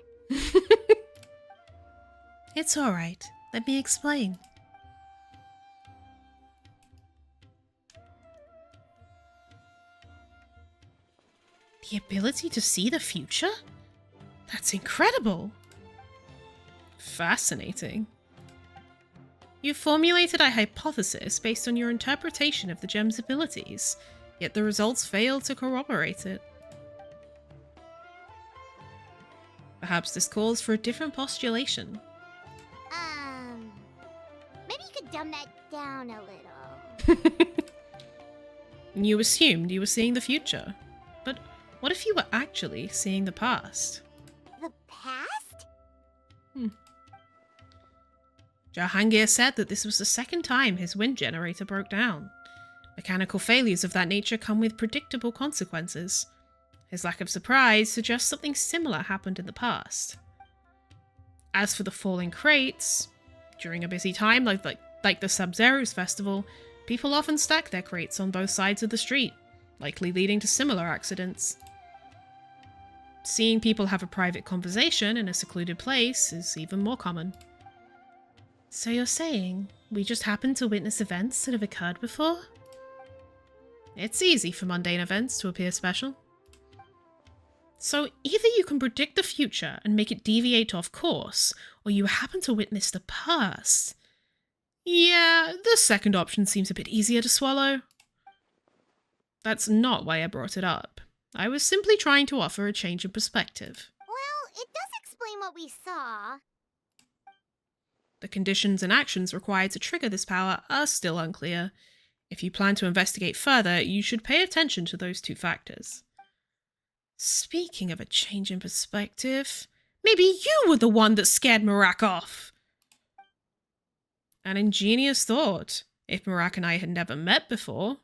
It's alright. Let me explain. The ability to see the future? That's incredible! Fascinating. You formulated a hypothesis based on your interpretation of the gem's abilities, yet the results fail to corroborate it. Perhaps this calls for a different postulation. Maybe you could dumb that down a little. You assumed you were seeing the future. But what if you were actually seeing the past? The past? Jahangir said that this was the second time his wind generator broke down. Mechanical failures of that nature come with predictable consequences. His lack of surprise suggests something similar happened in the past. As for the falling crates, during a busy time like the Sabzeruz festival, people often stack their crates on both sides of the street, likely leading to similar accidents. Seeing people have a private conversation in a secluded place is even more common. So you're saying we just happened to witness events that have occurred before? It's easy for mundane events to appear special. So either you can predict the future and make it deviate off course, or you happen to witness the past. Yeah, the second option seems a bit easier to swallow. That's not why I brought it up. I was simply trying to offer a change of perspective. Well, it does explain what we saw. The conditions and actions required to trigger this power are still unclear. If you plan to investigate further, you should pay attention to those two factors. Speaking of a change in perspective, maybe you were the one that scared Marak off. An ingenious thought, if Marak and I had never met before.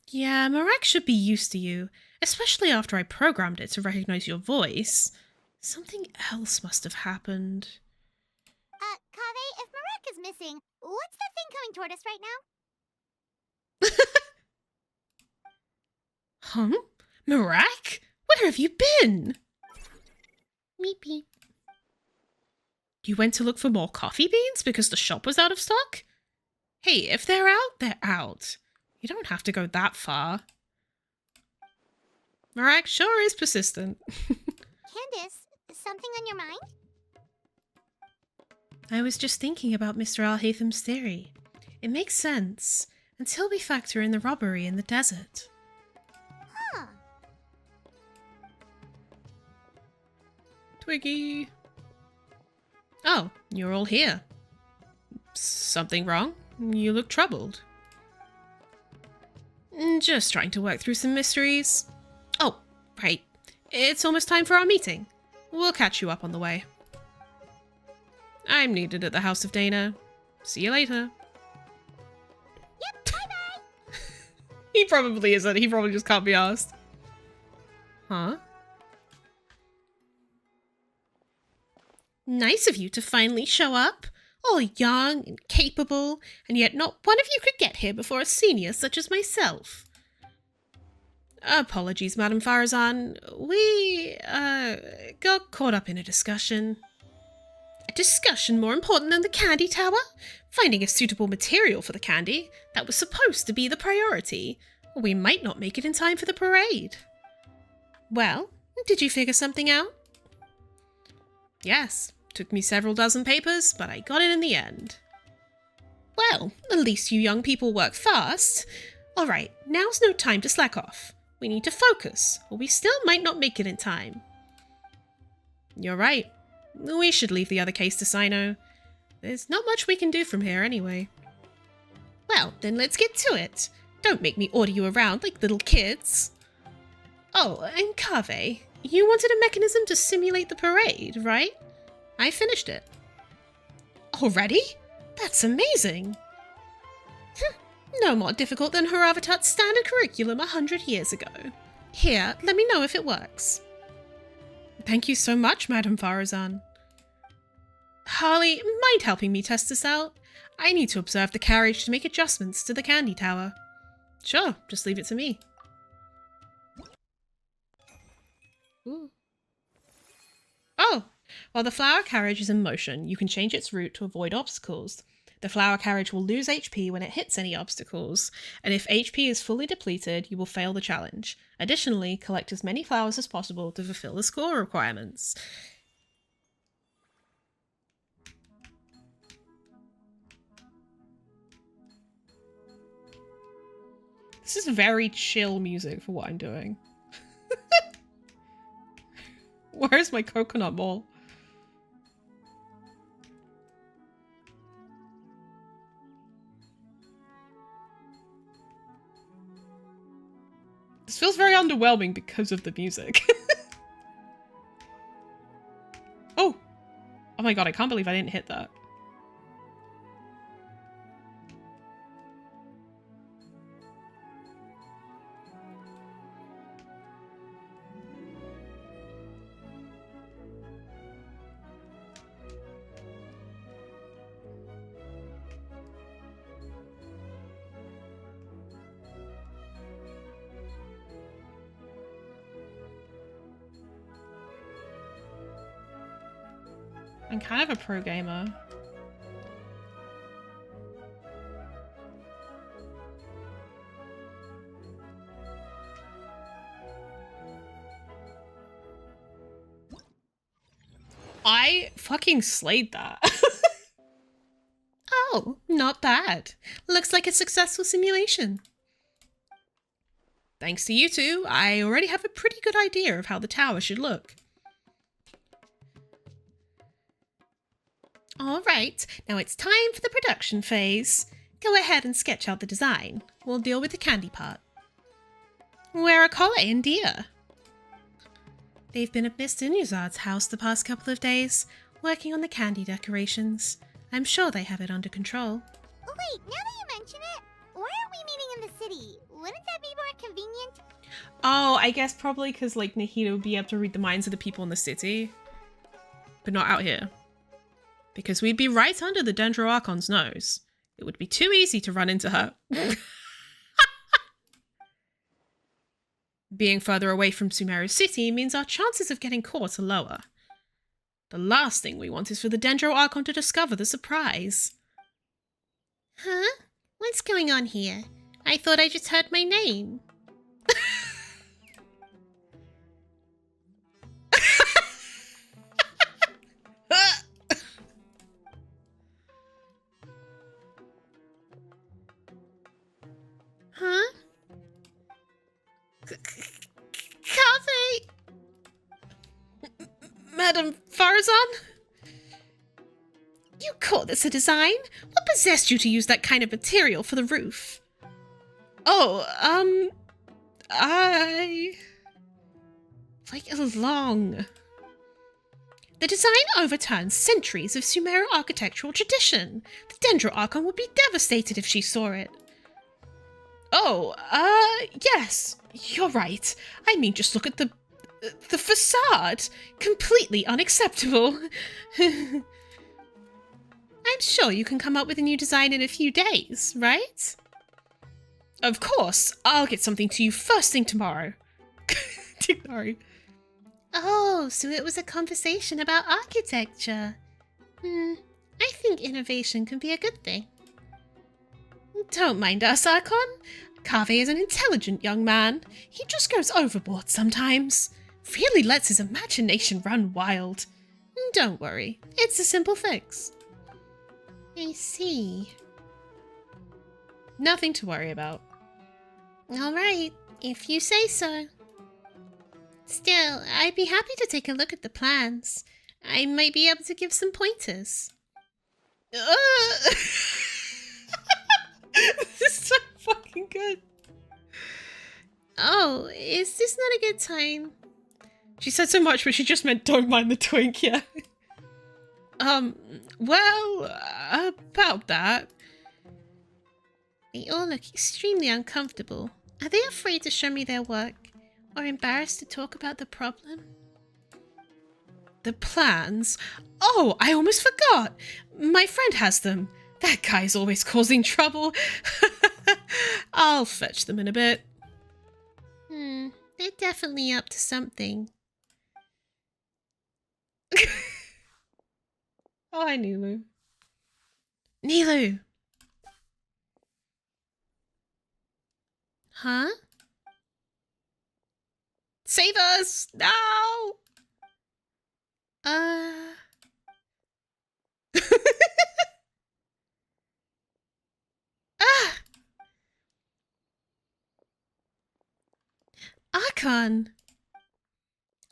Yeah, Marak should be used to you, especially after I programmed it to recognize your voice. Something else must have happened. Kaveh, if Marak is missing, what's that thing coming toward us right now? Huh? Marak? Where have you been? Meep meep. You went to look for more coffee beans because the shop was out of stock? Hey, if they're out, they're out. You don't have to go that far. Marak sure is persistent. Candice, something on your mind? I was just thinking about Mr. Alhatham's theory. It makes sense. until we factor in the robbery in the desert. Huh. Twiggy. Oh, you're all here. Something wrong? You look troubled. Just trying to work through some mysteries. Oh, right. It's almost time for our meeting. We'll catch you up on the way. I'm needed at the House of Dana. See you later. Yep, bye-bye. He probably isn't. He probably just can't be asked. Huh? Nice of you to finally show up. All young and capable, and yet not one of you could get here before a senior such as myself. Apologies, Madame Farazan. We, got caught up in a discussion. A discussion more important than the candy tower? Finding a suitable material for the candy, that was supposed to be the priority. We might not make it in time for the parade. Well, did you figure something out? Yes. Took me several dozen papers, but I got it in the end. Well, at least you young people work fast. All right, now's no time to slack off. We need to focus, or we still might not make it in time. You're right. We should leave the other case to Sino. There's not much we can do from here anyway. Well, then let's get to it. Don't make me order you around like little kids. Oh, and Kaveh, you wanted a mechanism to simulate the parade, right? I finished it. Already? That's amazing. No more difficult than Haravatat's standard curriculum 100 years ago. Here, let me know if it works. Thank you so much, Madame Farazan. Harley, mind helping me test this out? I need to observe the carriage to make adjustments to the candy tower. Sure, just leave it to me. Ooh. Oh! While the flower carriage is in motion, you can change its route to avoid obstacles. The flower carriage will lose HP when it hits any obstacles, and if HP is fully depleted, you will fail the challenge. Additionally, collect as many flowers as possible to fulfill the score requirements. This is very chill music for what I'm doing. Where's my coconut ball? This feels very underwhelming because of the music. Oh! Oh my god, I can't believe I didn't hit that. I'm kind of a pro gamer. I fucking slayed that. Oh, not bad. Looks like a successful simulation. Thanks to you two, I already have a pretty good idea of how the tower should look. Alright, now it's time for the production phase. Go ahead and sketch out the design. We'll deal with the candy part. Where are Kole and Dia? They've been at Mr. Nuzard's house the past couple of days, working on the candy decorations. I'm sure they have it under control. Oh wait, now that you mention it, why aren't we meeting in the city? Wouldn't that be more convenient? Oh, I guess probably because like Nahida would be able to read the minds of the people in the city. But not out here. Because we'd be right under the Dendro Archon's nose. It would be too easy to run into her. Being further away from Sumeru City means our chances of getting caught are lower. The last thing we want is for the Dendro Archon to discover the surprise. Huh? What's going on here? I thought I just heard my name. Madam Farazan? You call this a design? What possessed you to use that kind of material for the roof? Oh, I like along. The design overturns centuries of Sumeru architectural tradition. The Dendro Archon would be devastated if she saw it. Oh, yes, you're right. I mean, just look at the facade. Completely unacceptable. I'm sure you can come up with a new design in a few days, right? Of course, I'll get something to you first thing tomorrow. Sorry. Oh, so it was a conversation about architecture. I think innovation can be a good thing. Don't mind us, Archon. Kaveh is an intelligent young man. He just goes overboard sometimes. Really lets his imagination run wild. Don't worry, it's a simple fix. I see. Nothing to worry about. Alright, if you say so. Still, I'd be happy to take a look at the plans. I might be able to give some pointers. This is so fucking good. Oh, is this not a good time? She said so much, but she just meant don't mind the twink, yeah. Well, about that. They all look extremely uncomfortable. Are they afraid to show me their work? Or embarrassed to talk about the problem? The plans? Oh, I almost forgot! My friend has them. That guy's always causing trouble. I'll fetch them in a bit. They're definitely up to something. Oh, hi, Nilu. Nilu! Huh? Save us! No! Ah! Archon!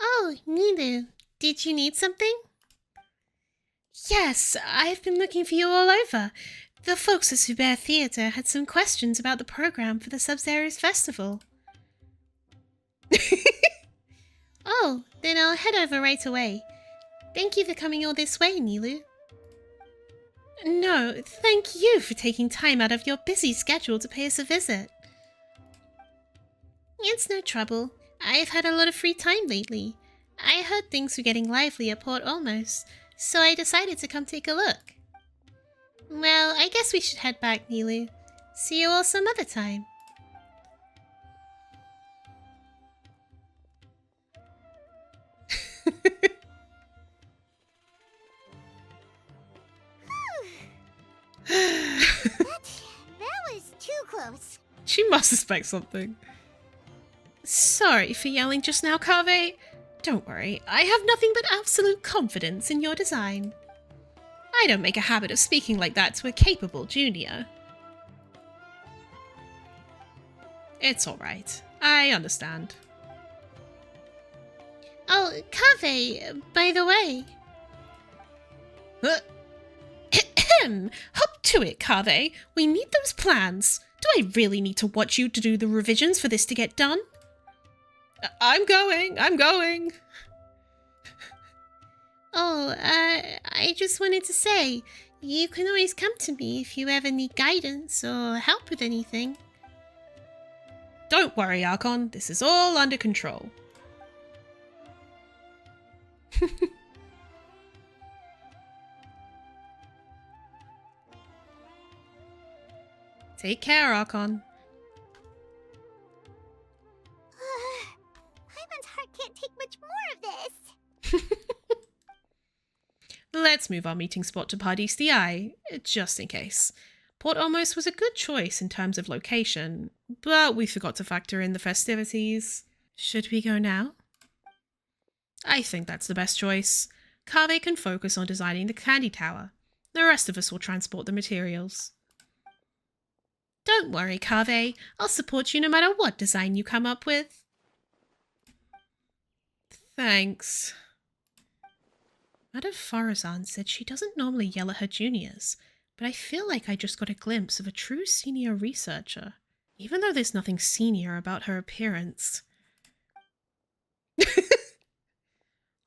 Oh, Nilu. Did you need something? Yes, I've been looking for you all over. The folks at Subert Theatre had some questions about the program for the Sabzeruz Festival. Oh, then I'll head over right away. Thank you for coming all this way, Nilu. No, thank you for taking time out of your busy schedule to pay us a visit. It's no trouble. I've had a lot of free time lately. I heard things were getting lively at Port Almost, so I decided to come take a look. Well, I guess we should head back, Nilu. See you all some other time. That was too close. She must suspect something. Sorry for yelling just now, Kaveh. Don't worry, I have nothing but absolute confidence in your design. I don't make a habit of speaking like that to a capable junior. It's alright. I understand. Oh, Kaveh, by the way. Hop to it, Kaveh. We need those plans. Do I really need to watch you to do the revisions for this to get done? I'm going. Oh, I just wanted to say, you can always come to me if you ever need guidance or help with anything. Don't worry, Archon. This is all under control. Take care, Archon. Hyman's heart can't take much more of this. Let's move our meeting spot to Pardis Eye, just in case. Port Almost was a good choice in terms of location, but we forgot to factor in the festivities. Should we go now? I think that's the best choice. Kaveh can focus on designing the candy tower. The rest of us will transport the materials. Don't worry, Kaveh. I'll support you no matter what design you come up with. Thanks. Madame Farazan said she doesn't normally yell at her juniors, but I feel like I just got a glimpse of a true senior researcher, even though there's nothing senior about her appearance.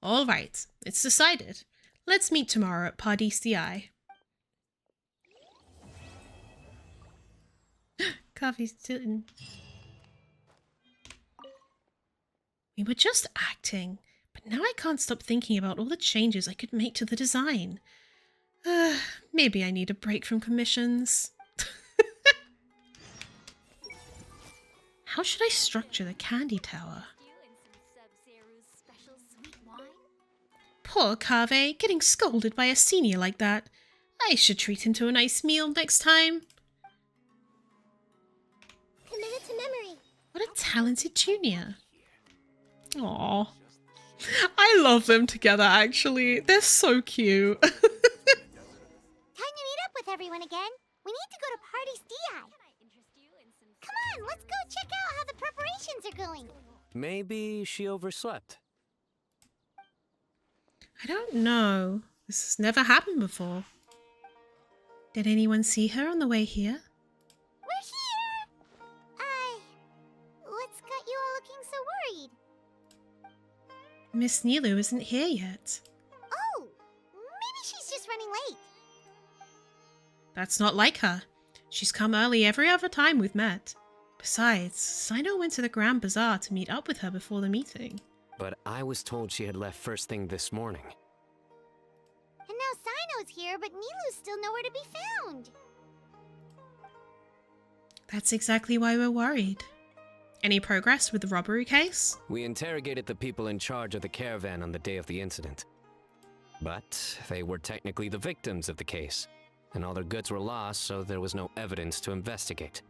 All right, it's decided. Let's meet tomorrow at Pardis DI. Coffee's sitting. We were just acting, but now I can't stop thinking about all the changes I could make to the design. Maybe I need a break from commissions. How should I structure the candy tower? Poor Kaveh, getting scolded by a senior like that. I should treat him to a nice meal next time. Committed to memory. What a talented junior. Aww. I love them together, actually. They're so cute. Time to meet up with everyone again. We need to go to Party's DI. Come on, let's go check out how the preparations are going. Maybe she overslept. I don't know. This has never happened before. Did anyone see her on the way here? We're here! What's got you all looking so worried? Miss Nilu isn't here yet. Oh, maybe she's just running late. That's not like her. She's come early every other time we've met. Besides, Sino went to the Grand Bazaar to meet up with her before the meeting. But I was told she had left first thing this morning. And now Sino's here, but Nilu's still nowhere to be found. That's exactly why we're worried. Any progress with the robbery case? We interrogated the people in charge of the caravan on the day of the incident. But they were technically the victims of the case, and all their goods were lost, so there was no evidence to investigate.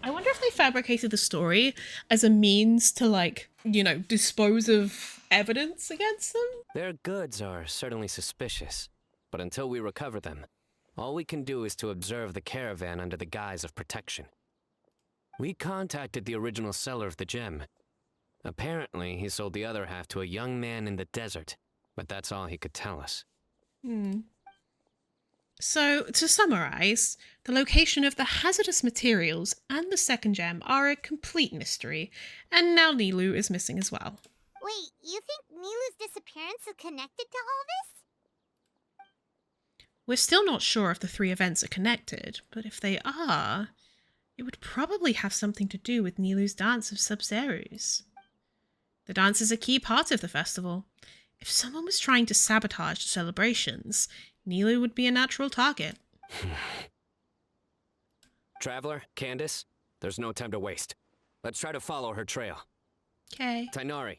I wonder if they fabricated the story as a means to, like, you know, dispose of evidence against them? Their goods are certainly suspicious, but until we recover them, all we can do is to observe the caravan under the guise of protection. We contacted the original seller of the gem. Apparently, he sold the other half to a young man in the desert, but that's all he could tell us. So, to summarize, the location of the hazardous materials and the second gem are a complete mystery, and now Nilu is missing as well. Wait, you think Nilu's disappearance is connected to all this? We're still not sure if the three events are connected, but if they are, it would probably have something to do with Nilu's dance of sabzeruz. The dance is a key part of the festival. If someone was trying to sabotage the celebrations, Nilu would be a natural target. Traveler, Candice, there's no time to waste. Let's try to follow her trail. Okay. Tainari,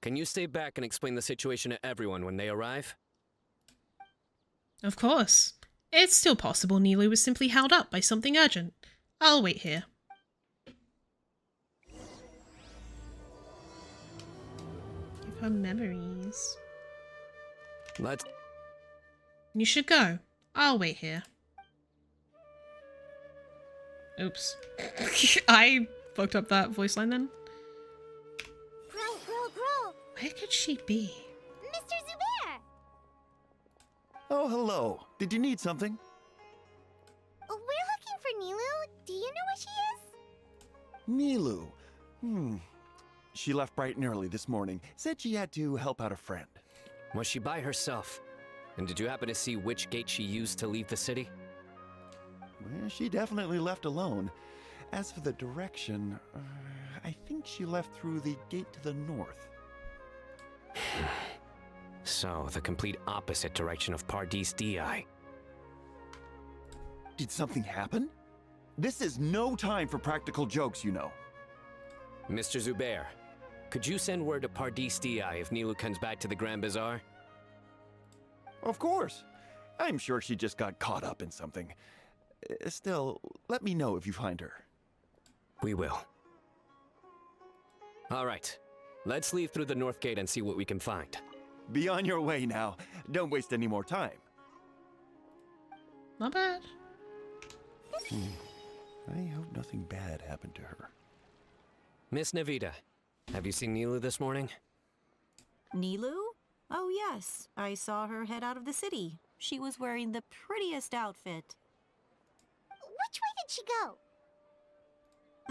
can you stay back and explain the situation to everyone when they arrive? Of course. It's still possible Nilu was simply held up by something urgent. I'll wait here. Give her memories. Let's... You should go. I'll wait here. Oops. I fucked up that voice line then. Grow. Where could she be? Mr. Zubair! Oh, hello. Did you need something? We're looking for Nilu. Do you know where she is? Nilu. She left bright and early this morning. Said she had to help out a friend. Was she by herself? And did you happen to see which gate she used to leave the city? Well, she definitely left alone. As for the direction, I think she left through the gate to the north. So, the complete opposite direction of Pardis DI. Did something happen? This is no time for practical jokes, you know. Mr. Zubair, could you send word to Pardis DI if Nilu comes back to the Grand Bazaar? Of course. I'm sure she just got caught up in something. Still, let me know if you find her. We will. All right. Let's leave through the north gate and see what we can find. Be on your way now. Don't waste any more time. Not bad. I hope nothing bad happened to her. Miss Navita, have you seen Nilu this morning? Nilu? Oh, yes. I saw her head out of the city. She was wearing the prettiest outfit. Which way did she go?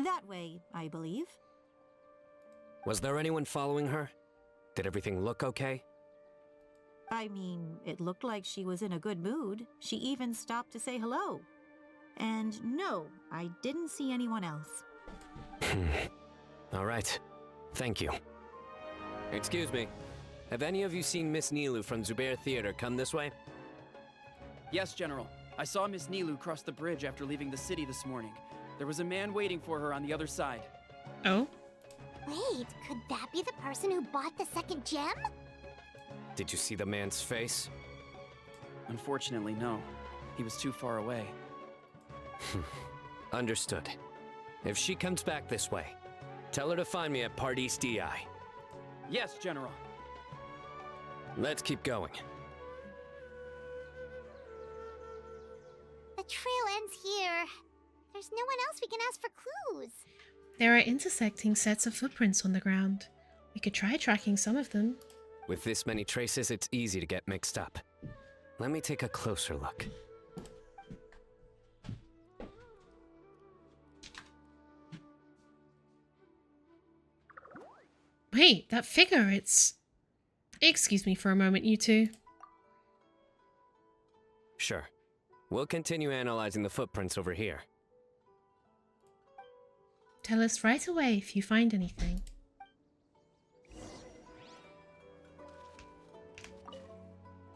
That way, I believe. Was there anyone following her? Did everything look okay? I mean, it looked like she was in a good mood. She even stopped to say hello. And no, I didn't see anyone else. All right. Thank you. Excuse me. Have any of you seen Miss Nilu from Zubair Theater come this way? Yes, General. I saw Miss Nilu cross the bridge after leaving the city this morning. There was a man waiting for her on the other side. Oh? Wait, could that be the person who bought the second gem? Did you see the man's face? Unfortunately, no. He was too far away. Understood. If she comes back this way, tell her to find me at Part East DI. Yes, General. Let's keep going. The trail ends here. There's no one else we can ask for clues. There are intersecting sets of footprints on the ground. We could try tracking some of them. With this many traces, it's easy to get mixed up. Let me take a closer look. Wait, that figure, it's... Excuse me for a moment, you two. Sure. We'll continue analyzing the footprints over here. Tell us right away if you find anything.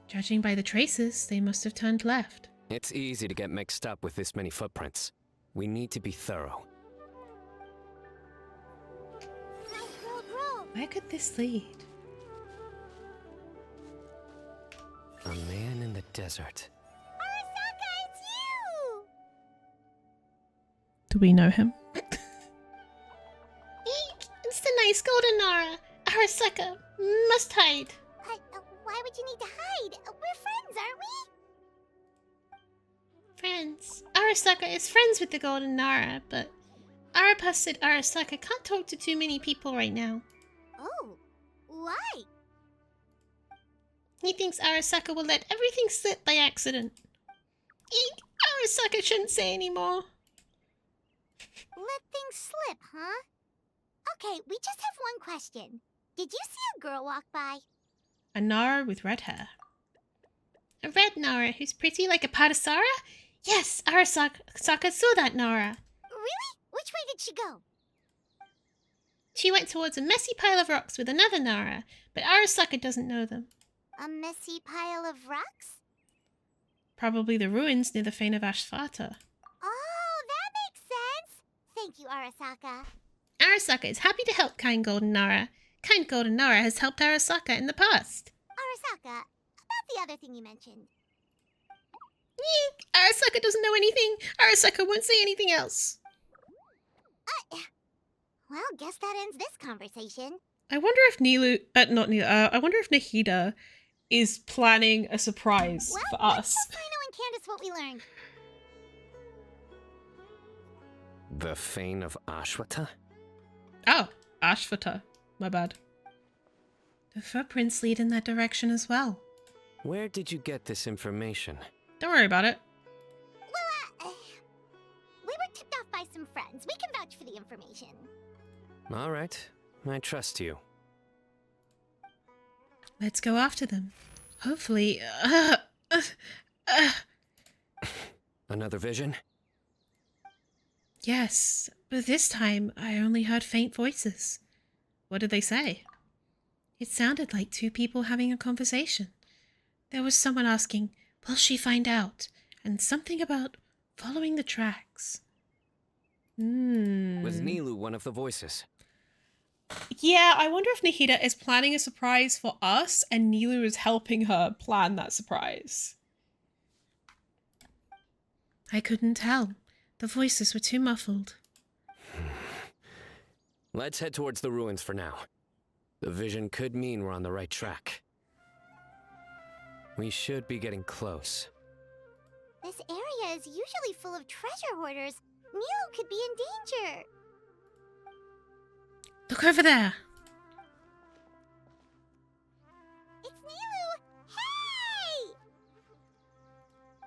Judging by the traces, they must have turned left. It's easy to get mixed up with this many footprints. We need to be thorough. Where could this lead? A man in the desert. Arasaka, it's you! Do we know him? Eek! It's the nice golden Nara! Arasaka! Must hide! Why would you need to hide? We're friends, aren't we? Friends. Arasaka is friends with the golden Nara, but Arapas said Arasaka can't talk to too many people right now. Oh, why? He thinks Arasaka will let everything slip by accident. Eek! Arasaka shouldn't say anymore. Let things slip, huh? Okay, we just have one question. Did you see a girl walk by? A Nara with red hair. A red Nara who's pretty like a Padasara? Yes, Arasaka saw that Nara. Really? Which way did she go? She went towards a messy pile of rocks with another Nara, but Arasaka doesn't know them. A messy pile of rocks? Probably the ruins near the fane of Ashfata. Oh, that makes sense! Thank you, Arasaka. Arasaka is happy to help Kind Golden Nara. Kind Golden Nara has helped Arasaka in the past. Arasaka, about the other thing you mentioned. Eek! Arasaka doesn't know anything. Arasaka won't say anything else. Well, guess that ends this conversation. I wonder if I wonder if Nahida is planning a surprise for us. Let's tell Sino and Candice what we learned. The fane of Ashwata? Oh, Ashfata. My bad. The footprints lead in that direction as well. Where did you get this information? Don't worry about it. Well, we were tipped off by some friends. We can vouch for the information. All right. I trust you. Let's go after them. Hopefully... Another vision? Yes, but this time I only heard faint voices. What did they say? It sounded like two people having a conversation. There was someone asking, will she find out? And something about following the tracks. Was Nilu one of the voices? Yeah, I wonder if Nahida is planning a surprise for us and Nilu is helping her plan that surprise. I couldn't tell. The voices were too muffled. Let's head towards the ruins for now. The vision could mean we're on the right track. We should be getting close. This area is usually full of treasure hoarders. Nilu could be in danger. Look over there. It's Nilu!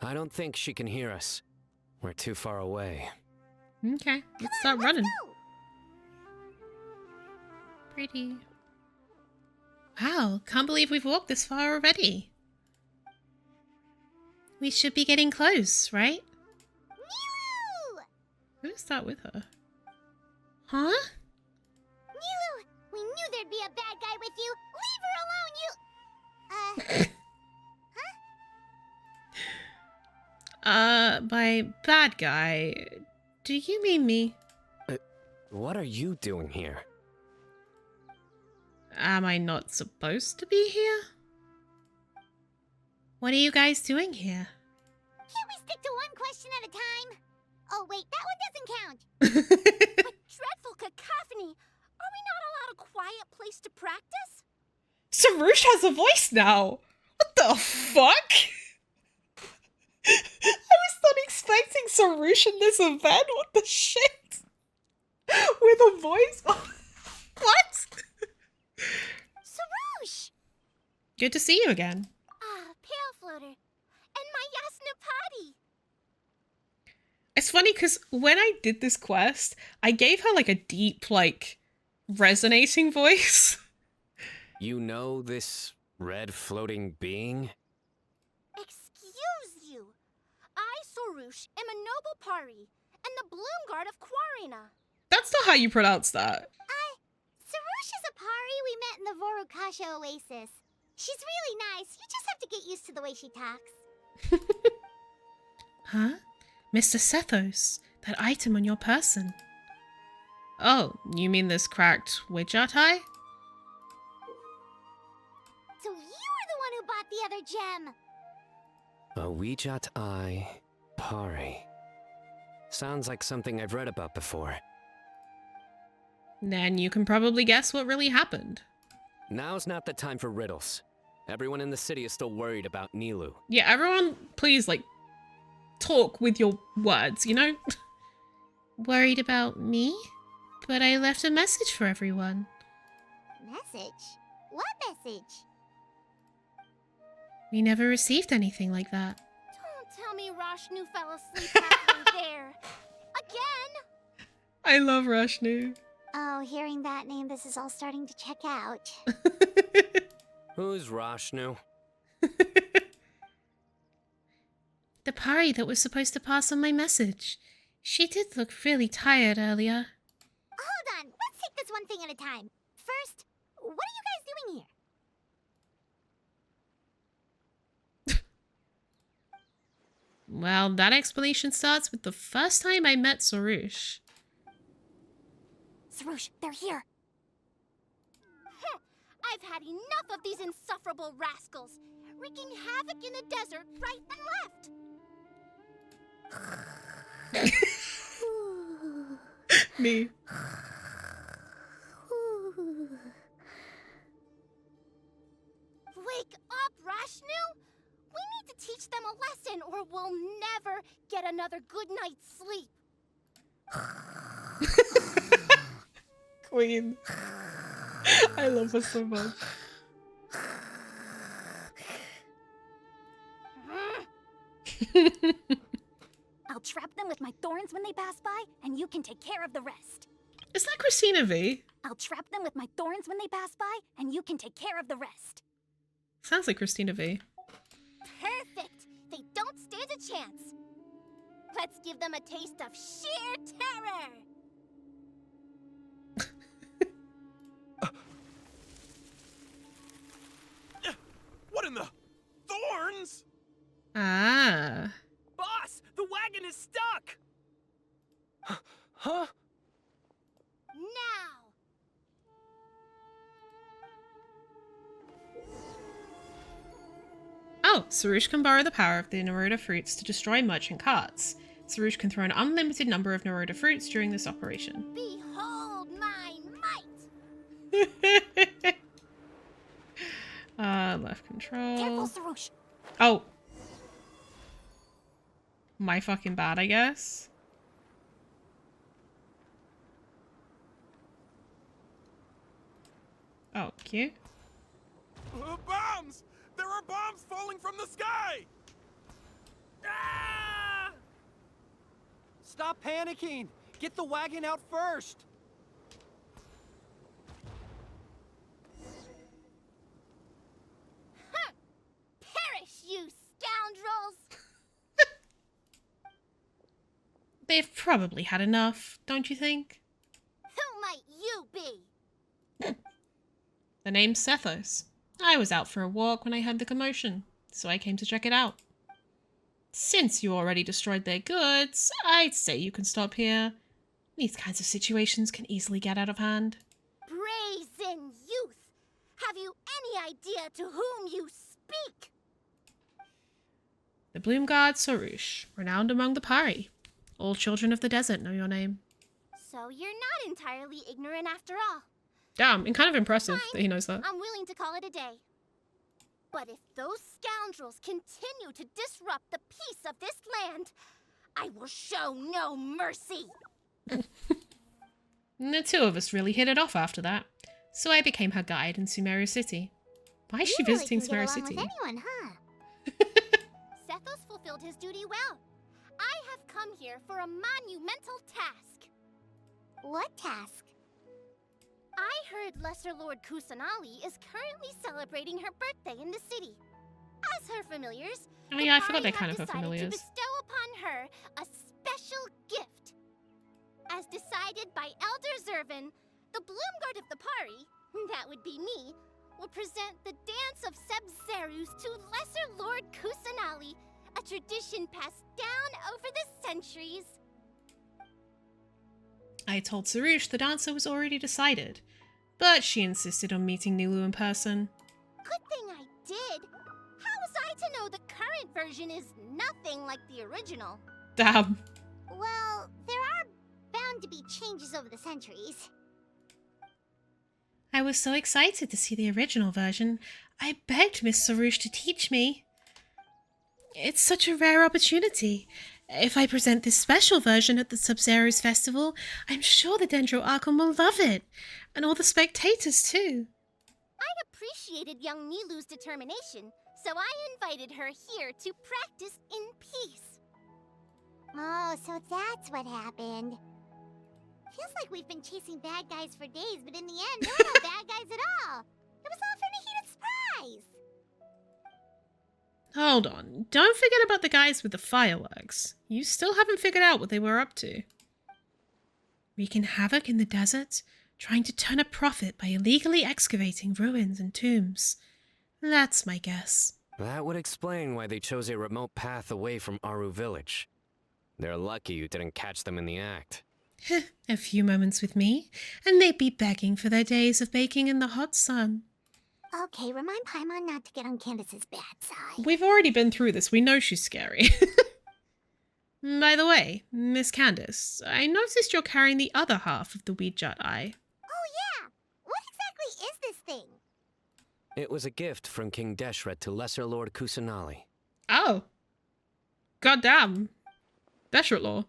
I don't think she can hear us. We're too far away. Okay, let's start running. Go. Pretty. Wow, can't believe we've walked this far already. We should be getting close, right? Nilu! I'm gonna start with her. Huh? Nilu! We knew there'd be a bad guy with you! Leave her alone, you... By bad guy, do you mean me? What are you doing here? Am I not supposed to be here? What are you guys doing here? Can't we stick to one question at a time? Oh wait, that one doesn't count. What dreadful cacophony! Are we not allowed a quiet place to practice? Sabzeruz has a voice now! What the fuck? I was not expecting Sabzeruz in this event. What the shit? With a voice? What? Sabzeruz! Good to see you again. Ah, Pale Floater. And my Yasnapati! It's funny because when I did this quest, I gave her like a deep, like, resonating voice. You know this red floating being? Excuse you. I, Sabzeruz, am a noble pari, and the bloom guard of Quarina. That's not how you pronounce that. Sabzeruz is a pari we met in the Vorukasha Oasis. She's really nice. You just have to get used to the way she talks. Huh? Mr. Sethos, that item on your person. Oh, you mean this cracked Widget eye? So you were the one who bought the other gem. A Weejat Eye Pari. Sounds like something I've read about before. Then you can probably guess what really happened. Now's not the time for riddles. Everyone in the city is still worried about Nilu. Yeah, everyone, please, like, talk with your words, you know? Worried about me? But I left a message for everyone. Message? What message? We never received anything like that. Don't tell me Rashnu fell asleep halfway there. Again! I love Rashnu. Oh, hearing that name, this is all starting to check out. Who's Rashnu? The pari that was supposed to pass on my message. She did look really tired earlier. Hold on, let's take this one thing at a time. First, what are you guys doing here? Well, that explanation starts with the first time I met Sabzeruz. Sabzeruz, they're here. I've had enough of these insufferable rascals, wreaking havoc in the desert right and left. Me. Wake up, Rashnu! We need to teach them a lesson or we'll never get another good night's sleep. Queen. I love her so much. I'll trap them with my thorns when they pass by, and you can take care of the rest. Is that Christina V? I'll trap them with my thorns when they pass by, and you can take care of the rest. Sounds like Christina V. Perfect! They don't stand a chance. Let's give them a taste of sheer terror! What in the... Thorns? Ah. Boss, the wagon is stuck! Huh? Now! Oh, Sabzeruz can borrow the power of the Naroda fruits to destroy merchant carts. Sabzeruz can throw an unlimited number of Naroda fruits during this operation. Behold my might! Left control. Careful, Sabzeruz! Oh. My fucking bad, I guess. Oh, cute. Bombs! There are bombs falling from the sky! Stop panicking! Get the wagon out first! Huh! Perish, you scoundrels! They've probably had enough, don't you think? Who might you be? The name's Sethos. I was out for a walk when I heard the commotion, so I came to check it out. Since you already destroyed their goods, I'd say you can stop here. These kinds of situations can easily get out of hand. Brazen youth! Have you any idea to whom you speak? The Bloom Guard Sorush, renowned among the Pari. All children of the desert know your name. So you're not entirely ignorant after all. Damn, and kind of impressive Fine. that he knows that. I'm willing to call it a day. But if those scoundrels continue to disrupt the peace of this land, I will show no mercy. And the two of us really hit it off after that. So I became her guide in Sumeru City. Why is she visiting Sumeru City? With anyone, huh? Sethos fulfilled his duty well. I have come here for a monumental task. What task? I heard Lesser Lord Kusanali is currently celebrating her birthday in the city. As her familiars, Oh yeah, I the forgot they're party kind of her have decided familiars. to bestow upon her a special gift. As decided by Elder Zervin, the Bloomguard of the Pari, that would be me, will present the Dance of sabzeruz to Lesser Lord Kusanali, a tradition passed down over the centuries. I told Sarush the dancer was already decided, but she insisted on meeting Nilu in person. Good thing I did. How was I to know the current version is nothing like the original? Damn. Well, there are bound to be changes over the centuries. I was so excited to see the original version, I begged Miss Sarush to teach me. It's such a rare opportunity. If I present this special version at the sabzeruz festival, I'm sure the Dendro Archon will love it, and all the spectators too. I appreciated young Nilu's determination, so I invited her here to practice in peace. Oh, so that's what happened. Feels like we've been chasing bad guys for days, but in the end, there were no bad guys at all. It was all for the heated surprise. Hold on, don't forget about the guys with the fireworks. You still haven't figured out what they were up to. Wreaking havoc in the desert, trying to turn a profit by illegally excavating ruins and tombs. That's my guess. That would explain why they chose a remote path away from Aru village. They're lucky you didn't catch them in the act. A few moments with me, and they'd be begging for their days of baking in the hot sun. Okay, remind Paimon not to get on Candace's bad side. We've already been through this. We know she's scary. By the way, Miss Candice, I noticed you're carrying the other half of the Ouija eye. Oh yeah! What exactly is this thing? It was a gift from King Deshret to Lesser Lord Kusanali. Oh. Goddamn. Deshret law.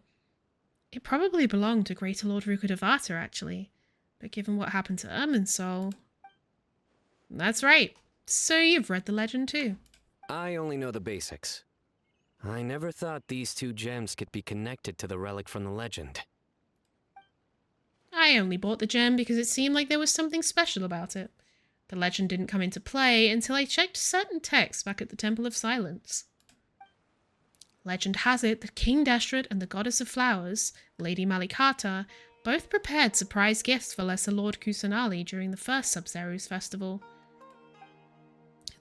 It probably belonged to Greater Lord Rukadavata, actually. But given what happened to Irminsul... That's right. So you've read the legend too. I only know the basics. I never thought these two gems could be connected to the relic from the legend. I only bought the gem because it seemed like there was something special about it. The legend didn't come into play until I checked certain texts back at the Temple of Silence. Legend has it that King Deshret and the Goddess of Flowers, Lady Malikata, both prepared surprise gifts for Lesser Lord Kusanali during the first sabzeruz festival.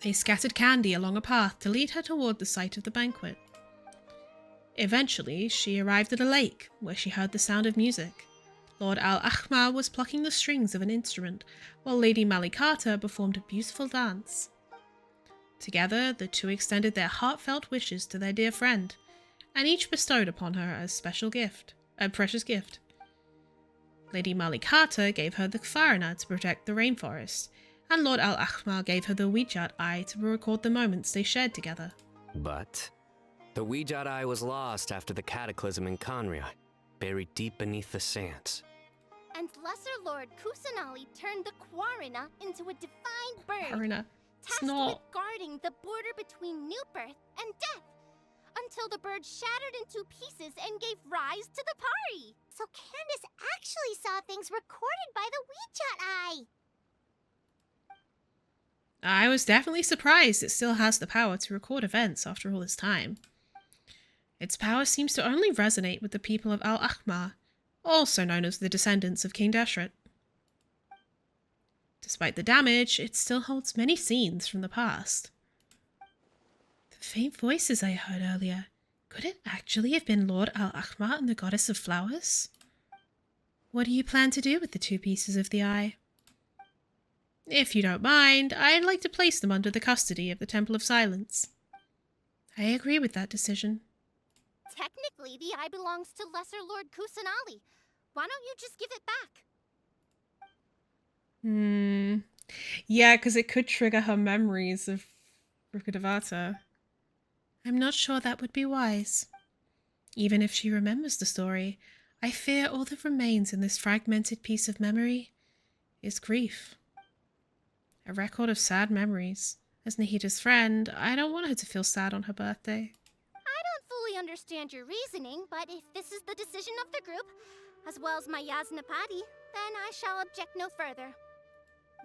They scattered candy along a path to lead her toward the site of the banquet. Eventually, she arrived at a lake, where she heard the sound of music. Lord Al-Ahmar was plucking the strings of an instrument, while Lady Malikata performed a beautiful dance. Together, the two extended their heartfelt wishes to their dear friend, and each bestowed upon her a precious gift. Lady Malikata gave her the Kfarina to protect the rainforest, and Lord Al-Ahmar gave her the Ouija eye to record the moments they shared together. But the Ouija eye was lost after the cataclysm in Conria, buried deep beneath the sands. And Lesser Lord Kusanali turned the Quarina into a divine bird, Kfarina. It's tasked not. with guarding the border between new birth and death, until the bird shattered into pieces and gave rise to the party. So Candice actually saw things recorded by the WeChat Eye. I was definitely surprised it still has the power to record events after all this time. Its power seems to only resonate with the people of Al-Ahmar, also known as the descendants of King Deshret. Despite the damage, it still holds many scenes from the past. The faint voices I heard earlier, could it actually have been Lord Al-Ahmar and the Goddess of Flowers? What do you plan to do with the 2 pieces of the eye? If you don't mind, I'd like to place them under the custody of the Temple of Silence. I agree with that decision. Technically, the eye belongs to Lesser Lord Kusanali. Why don't you just give it back? Yeah, because it could trigger her memories of Rukkhadevata. I'm not sure that would be wise. Even if she remembers the story, I fear all that remains in this fragmented piece of memory is grief. A record of sad memories. As Nahita's friend, I don't want her to feel sad on her birthday. I don't fully understand your reasoning, but if this is the decision of the group, as well as my Yaznapati, then I shall object no further.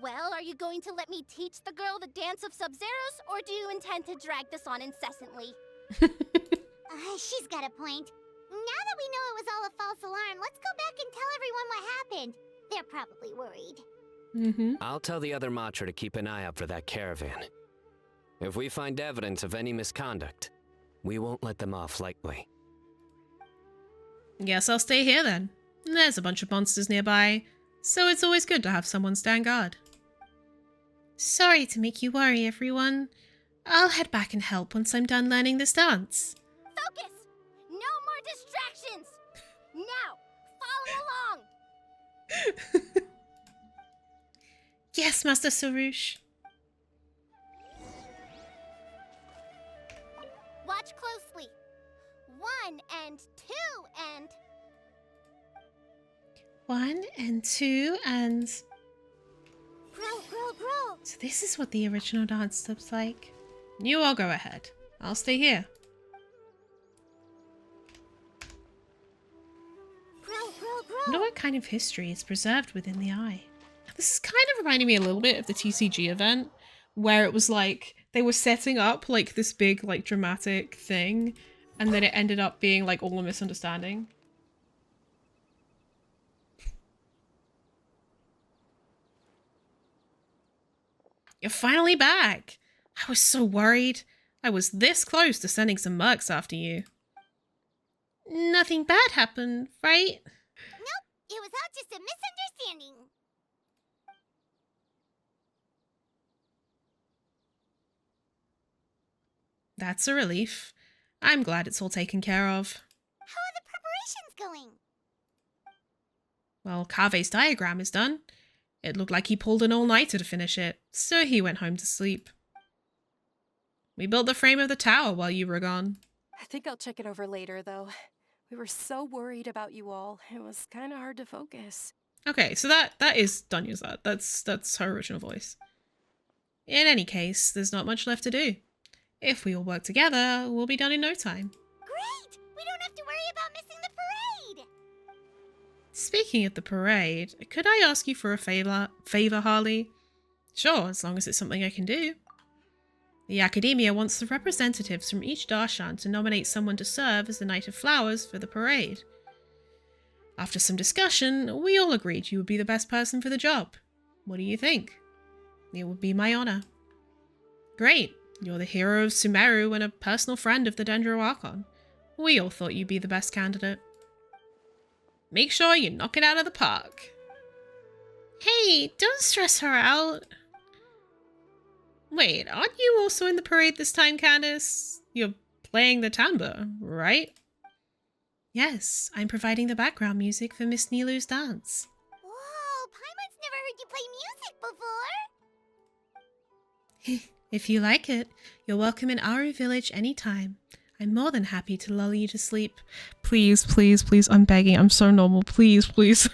Well, are you going to let me teach the girl the dance of sabzeruz, or do you intend to drag this on incessantly? She's got a point. Now that we know it was all a false alarm, let's go back and tell everyone what happened. They're probably worried. I'll tell the other Matra to keep an eye out for that caravan. If we find evidence of any misconduct, we won't let them off lightly. Guess I'll stay here then. There's a bunch of monsters nearby, so it's always good to have someone stand guard. Sorry to make you worry, everyone. I'll head back and help once I'm done learning this dance. Focus! No more distractions! Now, follow along! Yes, Master Sarouche. Watch closely. 1 and 2 and... 1 and 2 and... Grow. So this is what the original dance looks like. You all go ahead. I'll stay here. Grow. I wonder what kind of history is preserved within the eye. This is kind of reminding me a little bit of the TCG event, where it was like, they were setting up like this big like dramatic thing, and then it ended up being like all a misunderstanding. You're finally back! I was so worried. I was this close to sending some mercs after you. Nothing bad happened, right? Nope, it was all just a misunderstanding. That's a relief. I'm glad it's all taken care of. How are the preparations going? Well, Kave's diagram is done. It looked like he pulled an all-nighter to finish it, so he went home to sleep. We built the frame of the tower while you were gone. I think I'll check it over later, though. We were so worried about you all. It was kind of hard to focus. Okay, so that is Dunyazad. That's her original voice. In any case, there's not much left to do. If we all work together, we'll be done in no time. Great! We don't have to worry about missing the parade! Speaking of the parade, could I ask you for a favor, Harley? Sure, as long as it's something I can do. The Academia wants the representatives from each darshan to nominate someone to serve as the Knight of Flowers for the parade. After some discussion, we all agreed you would be the best person for the job. What do you think? It would be my honor. Great. You're the hero of Sumeru and a personal friend of the Dendro Archon. We all thought you'd be the best candidate. Make sure you knock it out of the park. Hey, don't stress her out. Wait, aren't you also in the parade this time, Candice? You're playing the tambour, right? Yes, I'm providing the background music for Miss Nilu's dance. Whoa, Paimon's never heard you play music before! If you like it, you're welcome in Aru Village anytime. I'm more than happy to lull you to sleep. Please, please, please, I'm begging. I'm so normal. Please, please.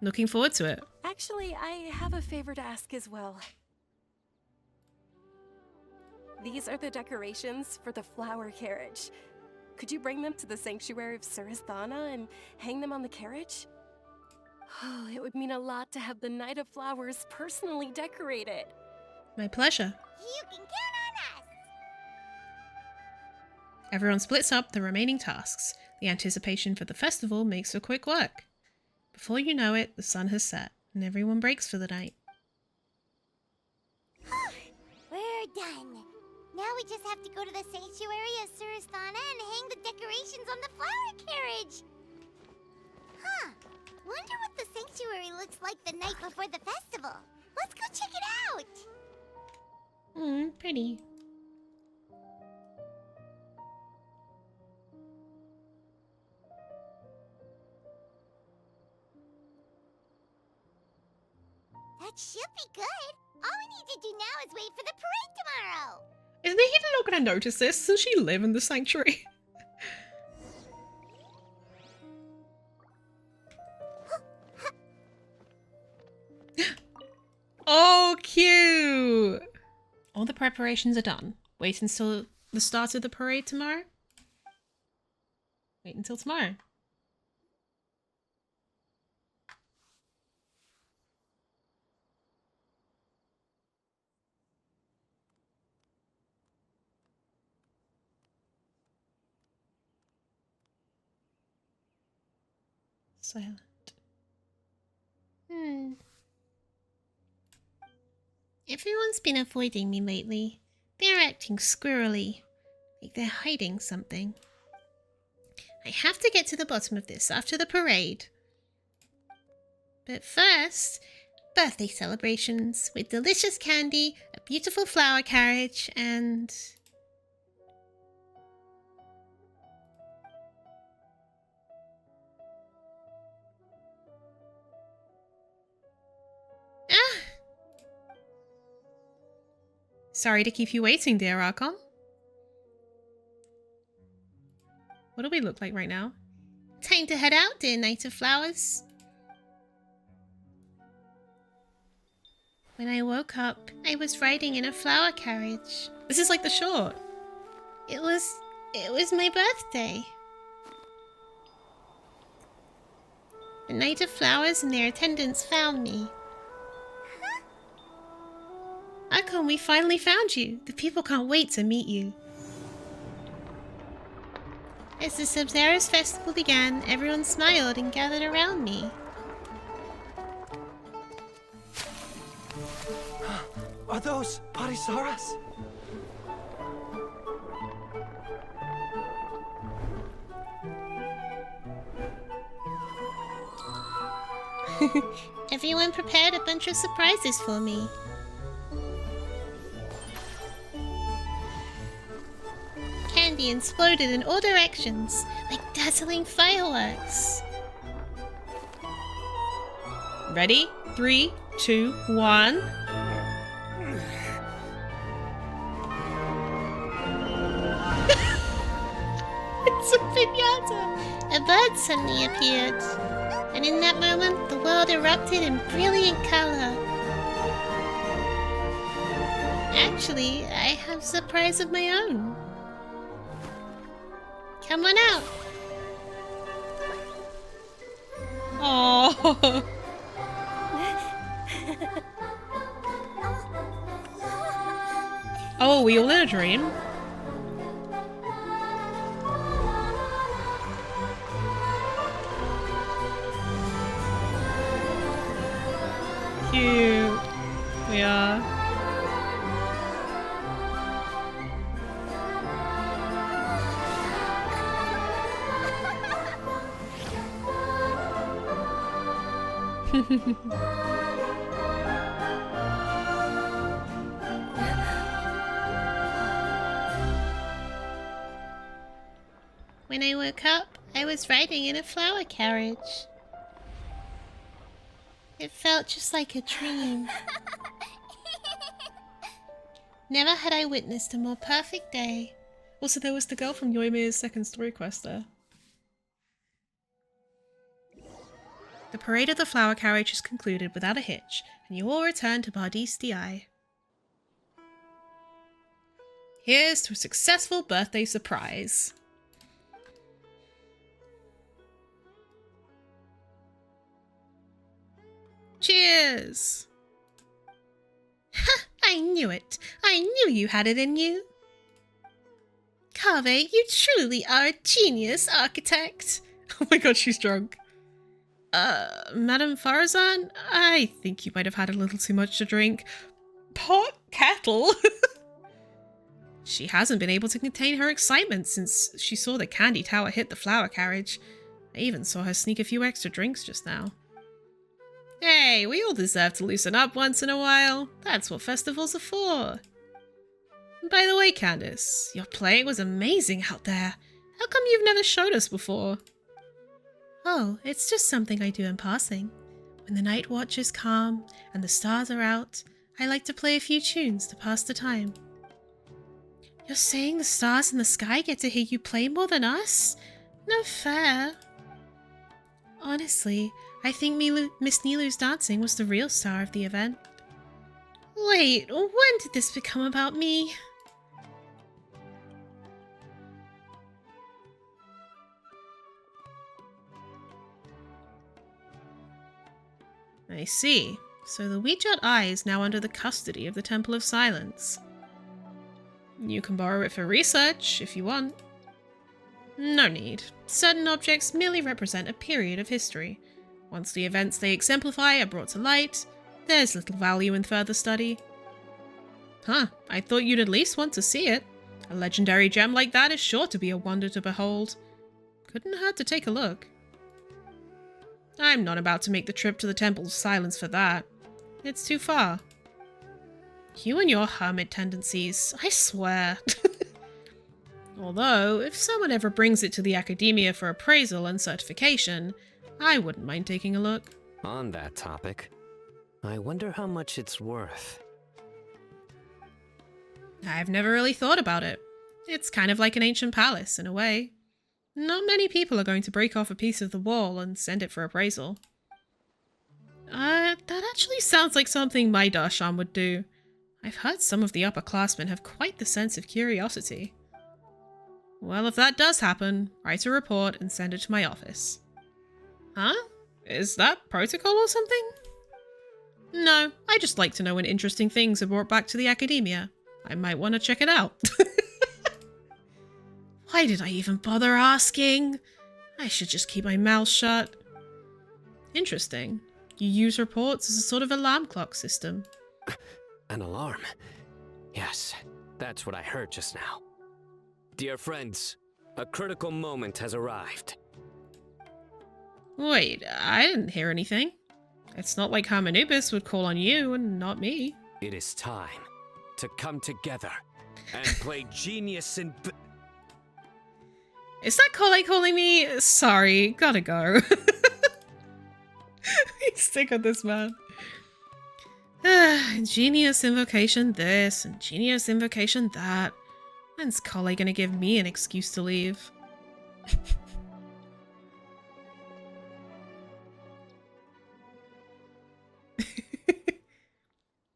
Looking forward to it. Actually, I have a favor to ask as well. These are the decorations for the flower carriage. Could you bring them to the sanctuary of Surasthana and hang them on the carriage? Oh, it would mean a lot to have the Knight of Flowers personally decorated. My pleasure. You can count on us! Everyone splits up the remaining tasks. The anticipation for the festival makes for quick work. Before you know it, the sun has set, and everyone breaks for the night. We're done. Now we just have to go to the sanctuary of Surasthana and hang the decorations on the flower carriage. Huh. Wonder what the sanctuary looks like the night before the festival. Let's go check it out. Pretty. That should be good. All we need to do now is wait for the parade tomorrow. Isn't he not going to notice this? Does she live in the sanctuary? Oh, cute! All the preparations are done. Wait until the start of the parade tomorrow? Wait until tomorrow. Silent. Everyone's been avoiding me lately. They're acting squirrely, like they're hiding something. I have to get to the bottom of this after the parade. But first, birthday celebrations with delicious candy, a beautiful flower carriage, and... Ah! Sorry to keep you waiting, dear Archon. What do we look like right now? Time to head out, dear Knight of Flowers. When I woke up, I was riding in a flower carriage. This is like the short. It was my birthday. The Knight of Flowers and their attendants found me. Archon, we finally found you. The people can't wait to meet you. As the Sabzeruz festival began, everyone smiled and gathered around me. Are those Parisaras? Everyone prepared a bunch of surprises for me. Candy exploded in all directions, like dazzling fireworks. Ready? 3, 2, 1. It's a piñata! A bird suddenly appeared, and in that moment, the world erupted in brilliant color. Actually, I have a surprise of my own. Come on out! Oh. Oh, are we all in a dream? Cute. We are. When I woke up, I was riding in a flower carriage. It felt just like a dream. Never had I witnessed a more perfect day. Also, there was the girl from Yoimiya's second story quest there. The parade of the flower carriage is concluded without a hitch, and you all return to Bardis Di. Here's to a successful birthday surprise. Cheers! Ha! I knew it! I knew you had it in you! Kaveh, you truly are a genius architect! Oh my god, she's drunk. Madame Farazan? I think you might have had a little too much to drink. Pot kettle? She hasn't been able to contain her excitement since she saw the candy tower hit the flower carriage. I even saw her sneak a few extra drinks just now. Hey, we all deserve to loosen up once in a while. That's what festivals are for. By the way, Candice, your playing was amazing out there. How come you've never showed us before? Oh, it's just something I do in passing. When the night watch is calm and the stars are out, I like to play a few tunes to pass the time. You're saying the stars in the sky get to hear you play more than us? No fair. Honestly, I think Miss Nilou's dancing was the real star of the event. Wait, when did this become about me? I see. So the Ouija Eye is now under the custody of the Temple of Silence. You can borrow it for research, if you want. No need. Certain objects merely represent a period of history. Once the events they exemplify are brought to light, there's little value in further study. Huh, I thought you'd at least want to see it. A legendary gem like that is sure to be a wonder to behold. Couldn't hurt to take a look. I'm not about to make the trip to the Temple of Silence for that. It's too far. You and your hermit tendencies, I swear. Although, if someone ever brings it to the Academia for appraisal and certification, I wouldn't mind taking a look. On that topic, I wonder how much it's worth. I've never really thought about it. It's kind of like an ancient palace, in a way. Not many people are going to break off a piece of the wall and send it for appraisal. That actually sounds like something my Darshan would do. I've heard some of the upperclassmen have quite the sense of curiosity. Well, if that does happen, write a report and send it to my office. Huh? Is that protocol or something? No, I just like to know when interesting things are brought back to the Academia. I might want to check it out. Why did I even bother asking? I should just keep my mouth shut. Interesting. You use reports as a sort of alarm clock system. An alarm? Yes, that's what I heard just now. Dear friends, a critical moment has arrived. Wait, I didn't hear anything. It's not like Harmonubis would call on you and not me. It is time to come together and play genius in... Is that Kole calling me? Sorry, gotta go. He's sick of this man. Genius invocation this and genius invocation that. When's Kole gonna give me an excuse to leave?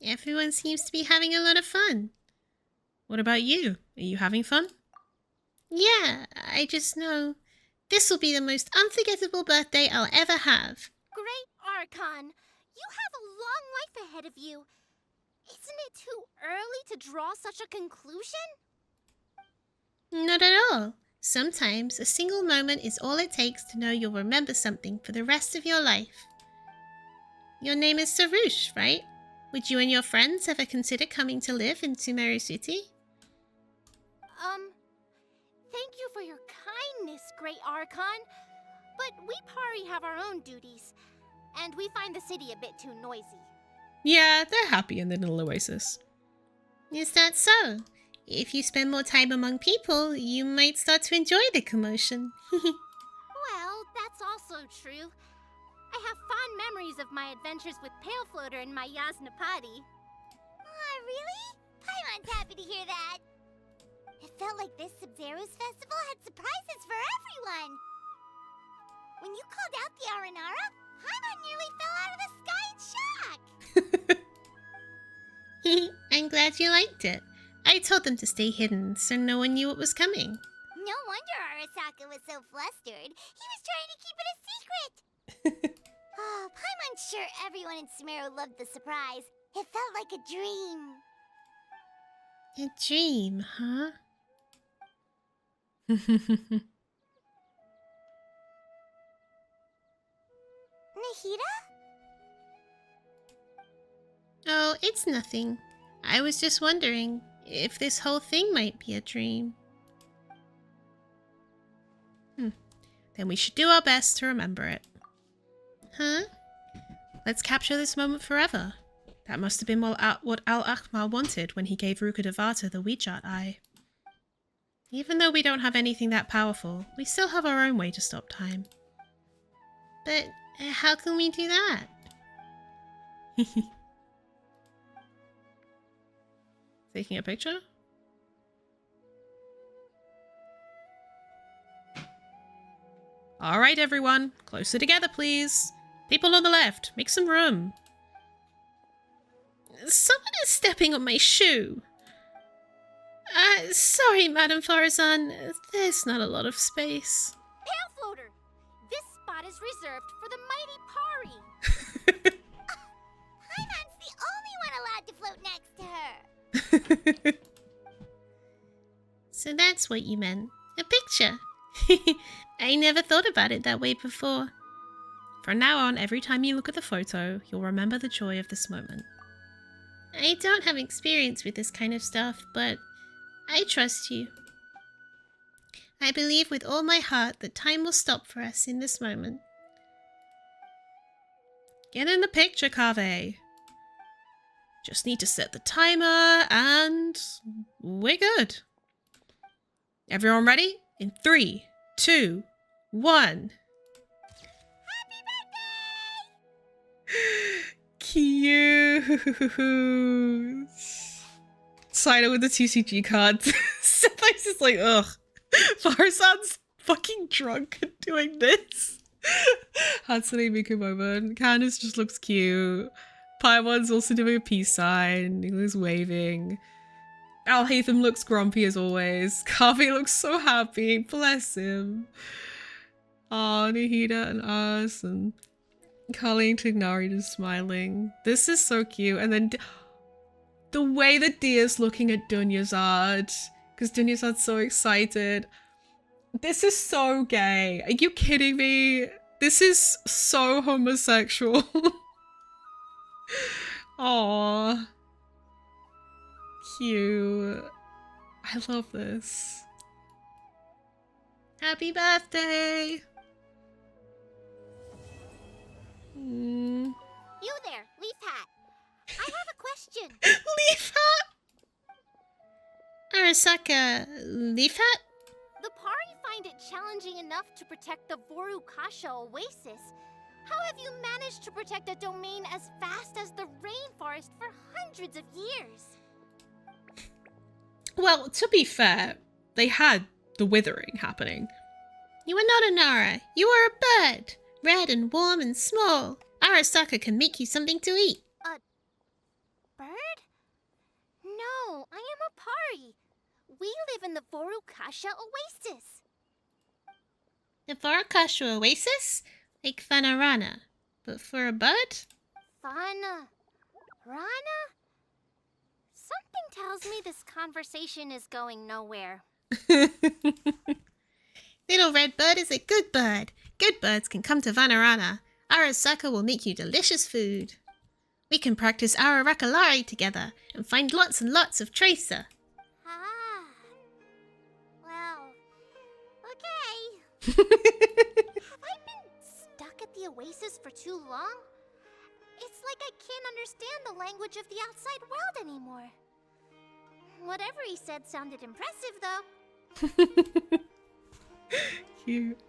Everyone seems to be having a lot of fun. What about you? Are you having fun? Yeah, I just know this will be the most unforgettable birthday I'll ever have. Great Archon, you have a long life ahead of you. Isn't it too early to draw such a conclusion? Not at all. Sometimes a single moment is all it takes to know you'll remember something for the rest of your life. Your name is Sarush, right? Would you and your friends ever consider coming to live in Sumeru City? Thank you for your kindness, Great Archon. But we Pari have our own duties, and we find the city a bit too noisy. Yeah, they're happy in their little oasis. Is that so? If you spend more time among people, you might start to enjoy the commotion. Well, that's also true. I have fond memories of my adventures with Pale Floater and my Yasnapati. Aw, really? Paimon's happy to hear that. It felt like this sabzeruz festival had surprises for everyone. When you called out the Aranara, Paimon nearly fell out of the sky in shock. I'm glad you liked it. I told them to stay hidden so no one knew what was coming. No wonder Arasaka was so flustered. He was trying to keep it a secret. Oh, Paimon's sure everyone in Sumeru loved the surprise. It felt like a dream. A dream, huh? Nahida? Oh, it's nothing. I was just wondering if this whole thing might be a dream. Then we should do our best to remember it. Huh? Let's capture this moment forever. That must have been what Al-Akmal wanted when he gave Ruka Devata the Weejat Eye. Even though we don't have anything that powerful, we still have our own way to stop time. But how can we do that? Taking a picture? Alright everyone, closer together please. People on the left, make some room. Someone is stepping on my shoe. Sorry, Madame Farazan. There's not a lot of space. Pale Floater! This spot is reserved for the mighty Pari. Paimon's the only one allowed to float next to her. So that's what you meant. A picture. I never thought about it that way before. From now on, every time you look at the photo, you'll remember the joy of this moment. I don't have experience with this kind of stuff, but I trust you. I believe with all my heart that time will stop for us in this moment. Get in the picture, Kaveh. Just need to set the timer and we're good. Everyone ready? In 3, 2, 1. Cute. Sign it with the TCG cards. Sometimes it's like, ugh. Farazan's fucking drunk and doing this. Hatsune Miku moment. Candice just looks cute. Paimon's also doing a peace sign. Nico's waving. Al-Hatham looks grumpy as always. Kaveh looks so happy. Bless him. Oh, Nahida and us and Carly and Tignari just smiling. This is so cute. And then the way that Dia's looking at Dunyazad, because Dunyazad's so excited. This is so gay. Are you kidding me? This is so homosexual. Aww. Cute. I love this. Happy birthday! You there, Leaf Hat. I have a question. Leaf Hat? Arasaka, Leaf Hat? The Pari find it challenging enough to protect the Voru Kasha Oasis. How have you managed to protect a domain as vast as the rainforest for hundreds of years? Well, to be fair, they had the withering happening. You are not a Nara. You are a bird. Red and warm and small. Arasaka can make you something to eat. A bird? No, I am a Pari. We live in the Voru Kasha Oasis. The Vorakasha Oasis? Like Fanarana. But for a bird? Rana? Something tells me this conversation is going nowhere. Little red bird is a good bird. Good birds can come to Vanarana. Arasaka will make you delicious food. We can practice Arakalari together and find lots and lots of Tracer. Ah. Well, okay. Have I been stuck at the Oasis for too long? It's like I can't understand the language of the outside world anymore. Whatever he said sounded impressive, though. Cute.